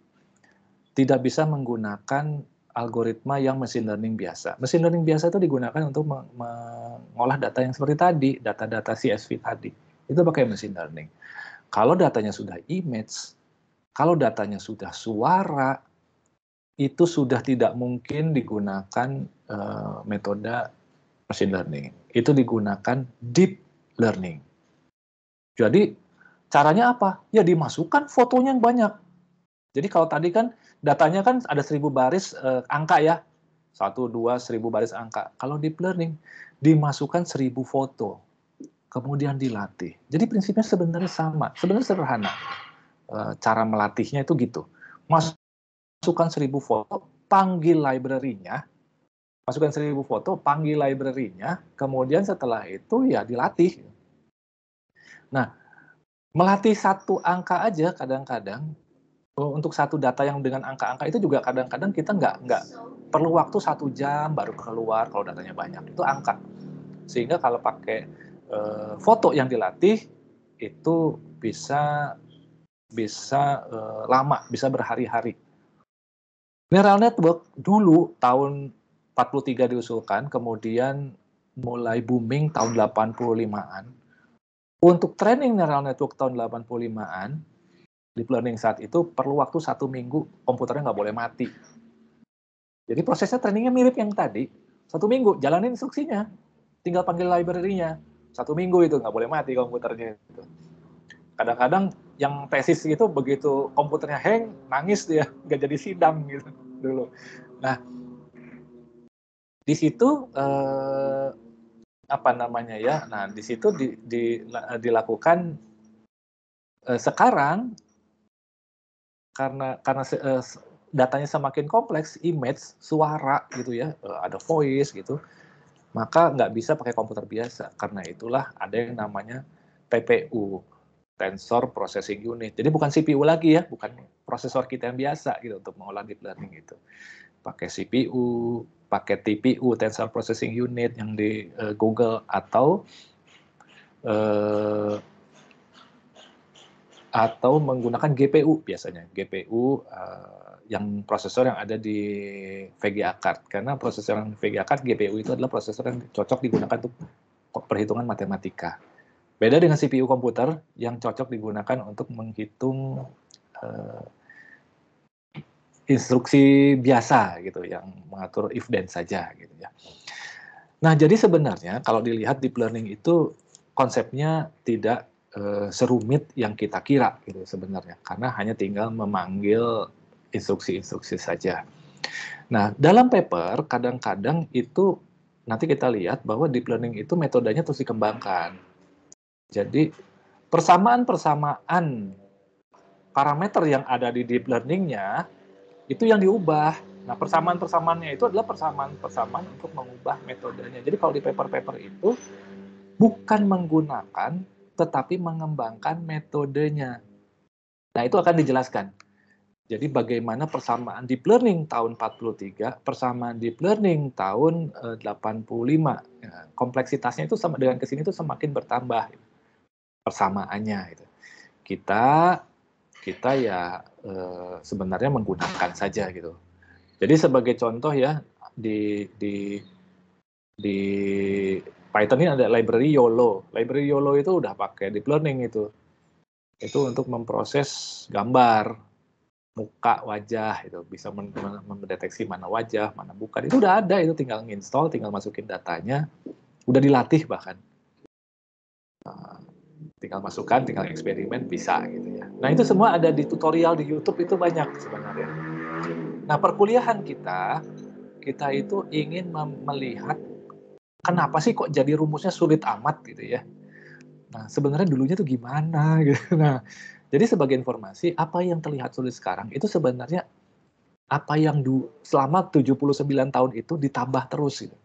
Tidak bisa menggunakan algoritma yang machine learning biasa. Machine learning biasa itu digunakan untuk mengolah data yang seperti tadi, data-data CSV tadi. Itu pakai machine learning. Kalau datanya sudah image, kalau datanya sudah suara, itu sudah tidak mungkin digunakan metode machine learning. Itu digunakan deep learning. Jadi caranya apa? Ya dimasukkan fotonya yang banyak. Jadi kalau tadi kan datanya kan ada 1000 baris angka ya. 1, 2, 1000 baris angka. Kalau deep learning dimasukkan 1000 foto. Kemudian dilatih. Jadi prinsipnya sebenarnya sama. Sebenarnya sederhana. Cara melatihnya itu gitu. Masukkan 1000 foto, panggil library-nya, masukkan 1000 foto, panggil library-nya, kemudian setelah itu ya dilatih. Nah, melatih satu angka aja kadang-kadang, untuk satu data yang dengan angka-angka itu juga kadang-kadang kita nggak perlu waktu 1 jam baru keluar kalau datanya banyak, itu angka. Sehingga kalau pakai foto yang dilatih, itu bisa lama, bisa berhari-hari. Neural network dulu tahun 43 diusulkan, kemudian mulai booming tahun 85-an. Untuk training neural network tahun 85-an, deep learning saat itu perlu waktu 1 minggu, komputernya nggak boleh mati. Jadi prosesnya trainingnya mirip yang tadi, 1 minggu, jalanin instruksinya, tinggal panggil library-nya, 1 minggu itu nggak boleh mati komputernya. Kadang-kadang yang tesis itu begitu komputernya hang, nangis dia, nggak jadi sidang gitu dulu. Nah, di situ apa namanya ya? Nah, di situ dilakukan sekarang karena datanya semakin kompleks, image, suara gitu ya, ada voice gitu, maka nggak bisa pakai komputer biasa. Karena itulah ada yang namanya TPU, Tensor Processing Unit. Jadi bukan CPU lagi ya, bukan prosesor kita yang biasa gitu untuk mengolah deep learning itu. Pakai CPU, pakai TPU, Tensor Processing Unit yang di Google, atau menggunakan GPU biasanya, GPU yang prosesor yang ada di VGA card, karena prosesor yang VGA card GPU itu adalah prosesor yang cocok digunakan untuk perhitungan matematika. Beda dengan CPU komputer yang cocok digunakan untuk menghitung instruksi biasa gitu, yang mengatur if then saja gitu ya. Nah, jadi sebenarnya kalau dilihat deep learning itu konsepnya tidak serumit yang kita kira gitu sebenarnya, karena hanya tinggal memanggil instruksi-instruksi saja. Nah, dalam paper kadang-kadang itu nanti kita lihat bahwa deep learning itu metodenya terus dikembangkan. Jadi persamaan-persamaan parameter yang ada di deep learningnya itu yang diubah. Nah, persamaan-persamaannya itu adalah persamaan-persamaan untuk mengubah metodenya. Jadi kalau di paper-paper itu bukan menggunakan, tetapi mengembangkan metodenya. Nah, itu akan dijelaskan. Jadi bagaimana persamaan deep learning tahun 43, persamaan deep learning tahun 85. Ya, kompleksitasnya itu sama dengan kesini itu semakin bertambah persamaannya. Gitu. Kita ya sebenarnya menggunakan saja gitu. Jadi sebagai contoh ya, di Python ini ada library YOLO. Library YOLO itu udah pakai deep learning itu. Itu untuk memproses gambar, muka, wajah, itu bisa mendeteksi mana wajah, mana bukan. Itu udah ada, itu tinggal nginstall, tinggal masukin datanya, udah dilatih bahkan. Tinggal masukkan, tinggal eksperimen, bisa gitu ya. Nah, itu semua ada di tutorial di YouTube, itu banyak sebenarnya. Nah, perkuliahan kita itu ingin melihat kenapa sih kok jadi rumusnya sulit amat gitu ya. Nah, sebenarnya dulunya tuh gimana gitu. Nah, jadi sebagai informasi, apa yang terlihat sulit sekarang itu sebenarnya apa yang selama 79 tahun itu ditambah terus gitu.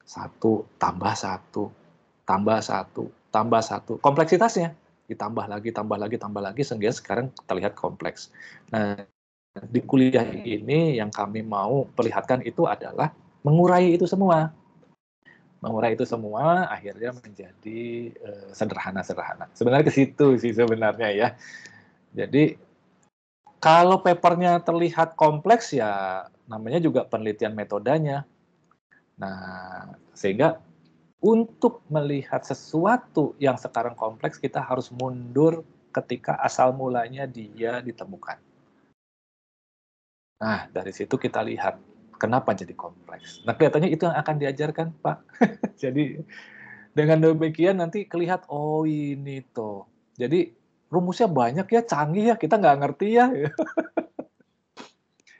1 tambah 1 tambah 1 tambah 1. Kompleksitasnya ditambah lagi sehingga sekarang terlihat kompleks. Nah, di kuliah ini yang kami mau perlihatkan itu adalah mengurai itu semua. Mengurai itu semua akhirnya menjadi sederhana-sederhana. Sebenarnya ke situ sih sebenarnya ya. Jadi kalau papernya terlihat kompleks ya namanya juga penelitian metodenya. Nah, sehingga untuk melihat sesuatu yang sekarang kompleks kita harus mundur ketika asal mulanya dia ditemukan. Nah, dari situ kita lihat kenapa jadi kompleks. Nah, kelihatannya itu yang akan diajarkan, Pak. Jadi dengan demikian nanti kelihatan, oh ini tuh. Jadi rumusnya banyak ya, canggih ya, kita nggak ngerti ya.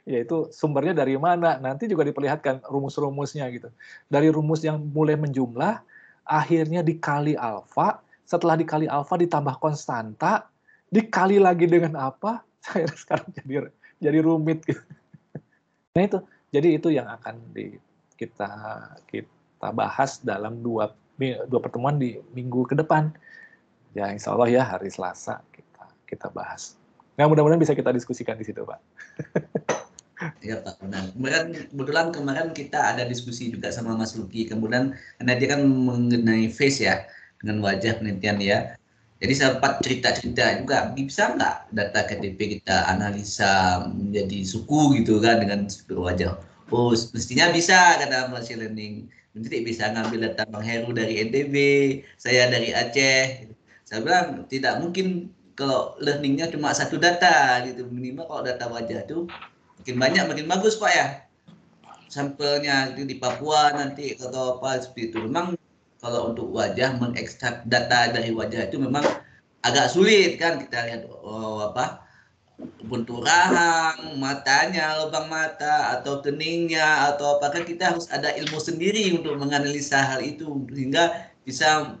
Yaitu sumbernya dari mana. Nanti juga diperlihatkan rumus-rumusnya gitu. Dari rumus yang mulai menjumlah, akhirnya dikali alfa, setelah dikali alfa ditambah konstanta, dikali lagi dengan apa, saya sekarang jadi rumit gitu. Nah itu, jadi itu yang akan kita bahas dalam dua pertemuan di minggu ke depan. Ya insya Allah ya hari Selasa kita bahas. Nah mudah-mudahan bisa kita diskusikan di situ, Pak. Ya Pak, benar. Kebetulan kemarin kita ada diskusi juga sama Mas Luki. Kemudian karena dia kan mengenai face ya, dengan wajah penelitian ya. Jadi sempat cerita-cerita juga, bisa nggak data KTP kita analisa menjadi suku gitu kan dengan struktur wajah? Oh, mestinya bisa kata machine learning. Nanti bisa ngambil data Bang Heru dari NTB, saya dari Aceh. Saya bilang tidak mungkin kalau learningnya cuma satu data gitu, minimal kalau data wajah itu makin banyak makin bagus Pak ya. Sampelnya itu di Papua nanti atau apa seperti itu. Memang kalau untuk wajah mengekstrak data dari wajah itu memang agak sulit kan, kita lihat bentuk rahang, matanya, lubang mata, atau keningnya, atau apakah kita harus ada ilmu sendiri untuk menganalisa hal itu sehingga bisa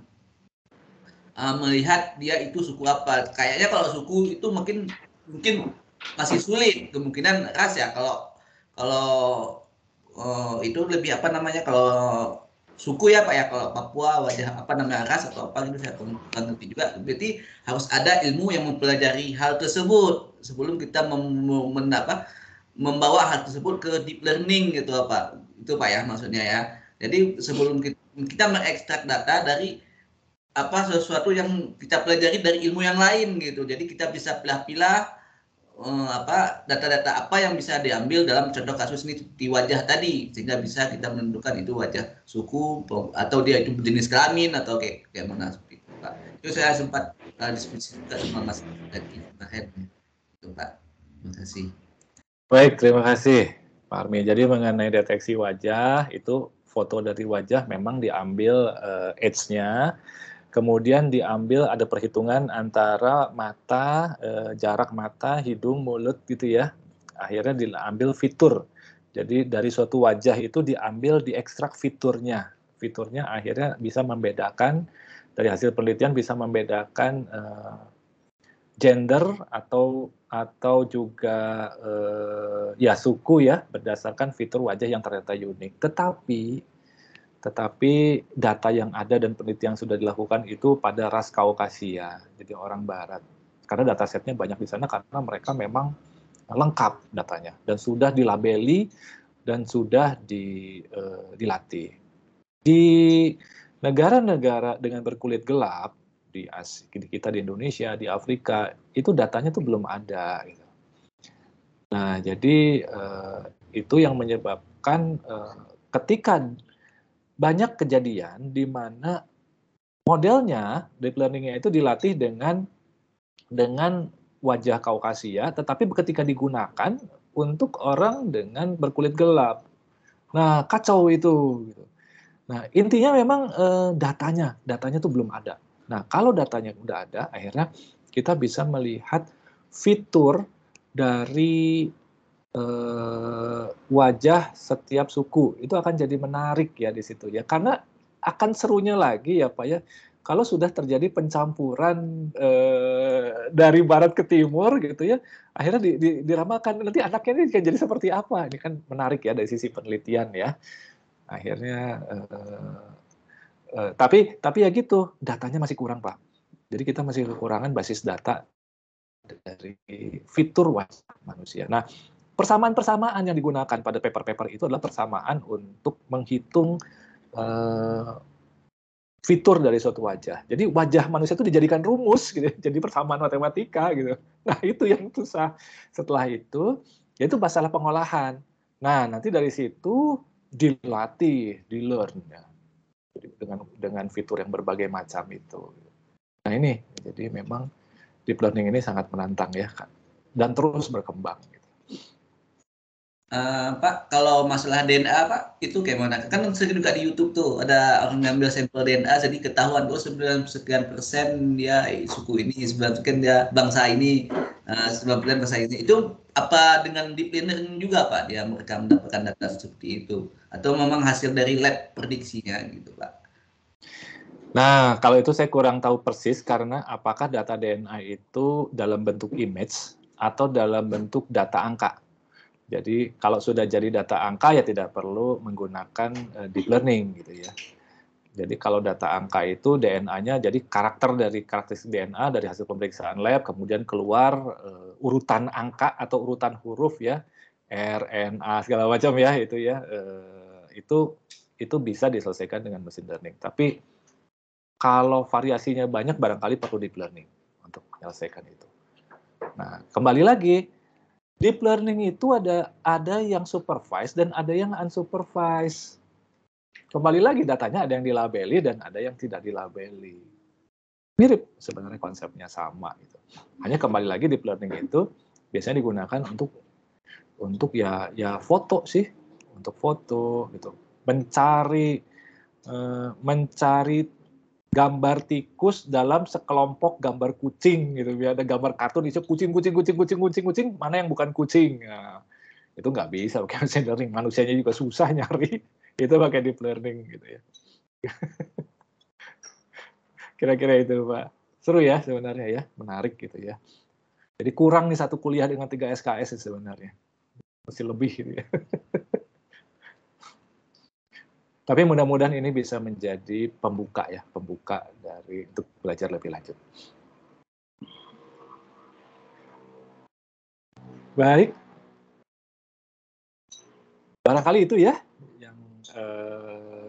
melihat dia itu suku apa. Kayaknya kalau suku itu mungkin masih sulit, kemungkinan ras ya. Kalau itu lebih apa namanya, kalau suku ya Pak ya, kalau Papua wajah apa namanya ras atau apa gitu saya kurang ngerti juga. Berarti harus ada ilmu yang mempelajari hal tersebut sebelum kita membawa hal tersebut ke deep learning gitu Pak. Itu Pak ya maksudnya ya. Jadi sebelum kita mengekstrak data dari apa sesuatu yang kita pelajari dari ilmu yang lain gitu. Jadi kita bisa pilah-pilah data-data apa yang bisa diambil dalam contoh kasus ini di wajah tadi sehingga bisa kita menentukan itu wajah suku atau dia itu jenis kelamin atau kayak mana seperti itu Pak. Itu saya sempat diskusi juga sama Mas tadi itu Pak. Terima kasih. Baik, terima kasih Pak Armi. Jadi mengenai deteksi wajah itu foto dari wajah memang diambil age-nya. Kemudian diambil ada perhitungan antara mata, jarak mata, hidung, mulut gitu ya. Akhirnya diambil fitur. Jadi dari suatu wajah itu diambil, diekstrak fiturnya. Fiturnya akhirnya bisa membedakan, dari hasil penelitian bisa membedakan gender atau juga ya suku ya berdasarkan fitur wajah yang ternyata unik. Tetapi data yang ada dan penelitian yang sudah dilakukan itu pada ras Kaukasia, jadi orang Barat. Karena datasetnya banyak di sana karena mereka memang lengkap datanya dan sudah dilabeli dan sudah dilatih. Di negara-negara dengan berkulit gelap di kita di Indonesia, di Afrika itu datanya tuh belum ada. Gitu. Nah, jadi itu yang menyebabkan ketika banyak kejadian di mana modelnya deep learning-nya itu dilatih dengan wajah Kaukasia, tetapi ketika digunakan untuk orang dengan berkulit gelap. Nah, kacau itu. Gitu. Nah, intinya memang datanya tuh belum ada. Nah, kalau datanya udah ada, akhirnya kita bisa melihat fitur dari wajah setiap suku itu akan jadi menarik ya di situ ya, karena akan serunya lagi ya Pak ya kalau sudah terjadi pencampuran dari barat ke timur gitu ya, akhirnya diramalkan nanti anaknya ini akan jadi seperti apa. Ini kan menarik ya dari sisi penelitian ya. Akhirnya tapi ya gitu, datanya masih kurang Pak. Jadi kita masih kekurangan basis data dari fitur wajah manusia. Nah, persamaan-persamaan yang digunakan pada paper-paper itu adalah persamaan untuk menghitung fitur dari suatu wajah. Jadi wajah manusia itu dijadikan rumus, gitu, jadi persamaan matematika gitu. Nah itu yang susah. Setelah itu, yaitu masalah pengolahan. Nah nanti dari situ dilatih, di-learn ya, dengan fitur yang berbagai macam itu. Nah ini, jadi memang deep learning ini sangat menantang ya, dan terus berkembang. Pak, kalau masalah DNA Pak, itu kayak mana? Kan sering juga di YouTube tuh ada orang ngambil sampel DNA, jadi ketahuan 9% dia suku ini, 9% dia bangsa ini, 9% bangsa ini. Itu apa dengan deep learning juga Pak? Dia mereka mendapatkan data seperti itu, atau memang hasil dari lab prediksinya gitu Pak? Nah, kalau itu saya kurang tahu persis karena apakah data DNA itu dalam bentuk image atau dalam bentuk data angka. Jadi kalau sudah jadi data angka ya tidak perlu menggunakan deep learning gitu ya. Jadi kalau data angka itu DNA-nya jadi karakteristik DNA dari hasil pemeriksaan lab kemudian keluar urutan angka atau urutan huruf ya, RNA segala macam ya itu ya. Itu bisa diselesaikan dengan machine learning. Tapi kalau variasinya banyak barangkali perlu deep learning untuk menyelesaikan itu. Nah, kembali lagi deep learning itu ada yang supervised dan ada yang unsupervised. Kembali lagi datanya ada yang dilabeli dan ada yang tidak dilabeli. Mirip sebenarnya konsepnya sama gitu. Hanya kembali lagi deep learning itu biasanya digunakan untuk ya foto sih, untuk foto gitu. Mencari gambar tikus dalam sekelompok gambar kucing gitu. Biar ada gambar kartun itu kucing, mana yang bukan kucing. Nah, itu nggak bisa pakai machine learning. Manusianya juga susah nyari. Itu pakai deep learning gitu ya. Kira-kira itu Pak. Seru ya sebenarnya ya, menarik gitu ya. Jadi kurang nih 1 kuliah dengan 3 SKS sebenarnya. Masih lebih gitu ya. Tapi mudah-mudahan ini bisa menjadi pembuka ya, pembuka dari untuk belajar lebih lanjut. Baik. Barangkali itu ya yang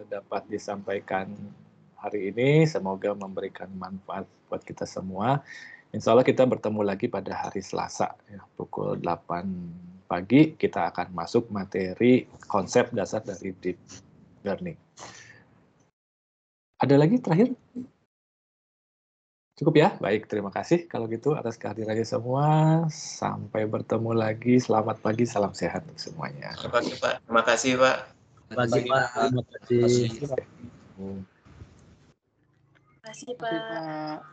dapat disampaikan hari ini. Semoga memberikan manfaat buat kita semua. Insya Allah kita bertemu lagi pada hari Selasa ya, pukul 8 pagi kita akan masuk materi konsep dasar dari deep learning. Ada lagi terakhir? Cukup ya? Baik, terima kasih kalau gitu atas kehadirannya semua. Sampai bertemu lagi. Selamat pagi, salam sehat untuk semuanya. Terima kasih Pak. Terima kasih Pak. Terima kasih, Pak. Terima kasih. Terima kasih. Terima kasih, Pak.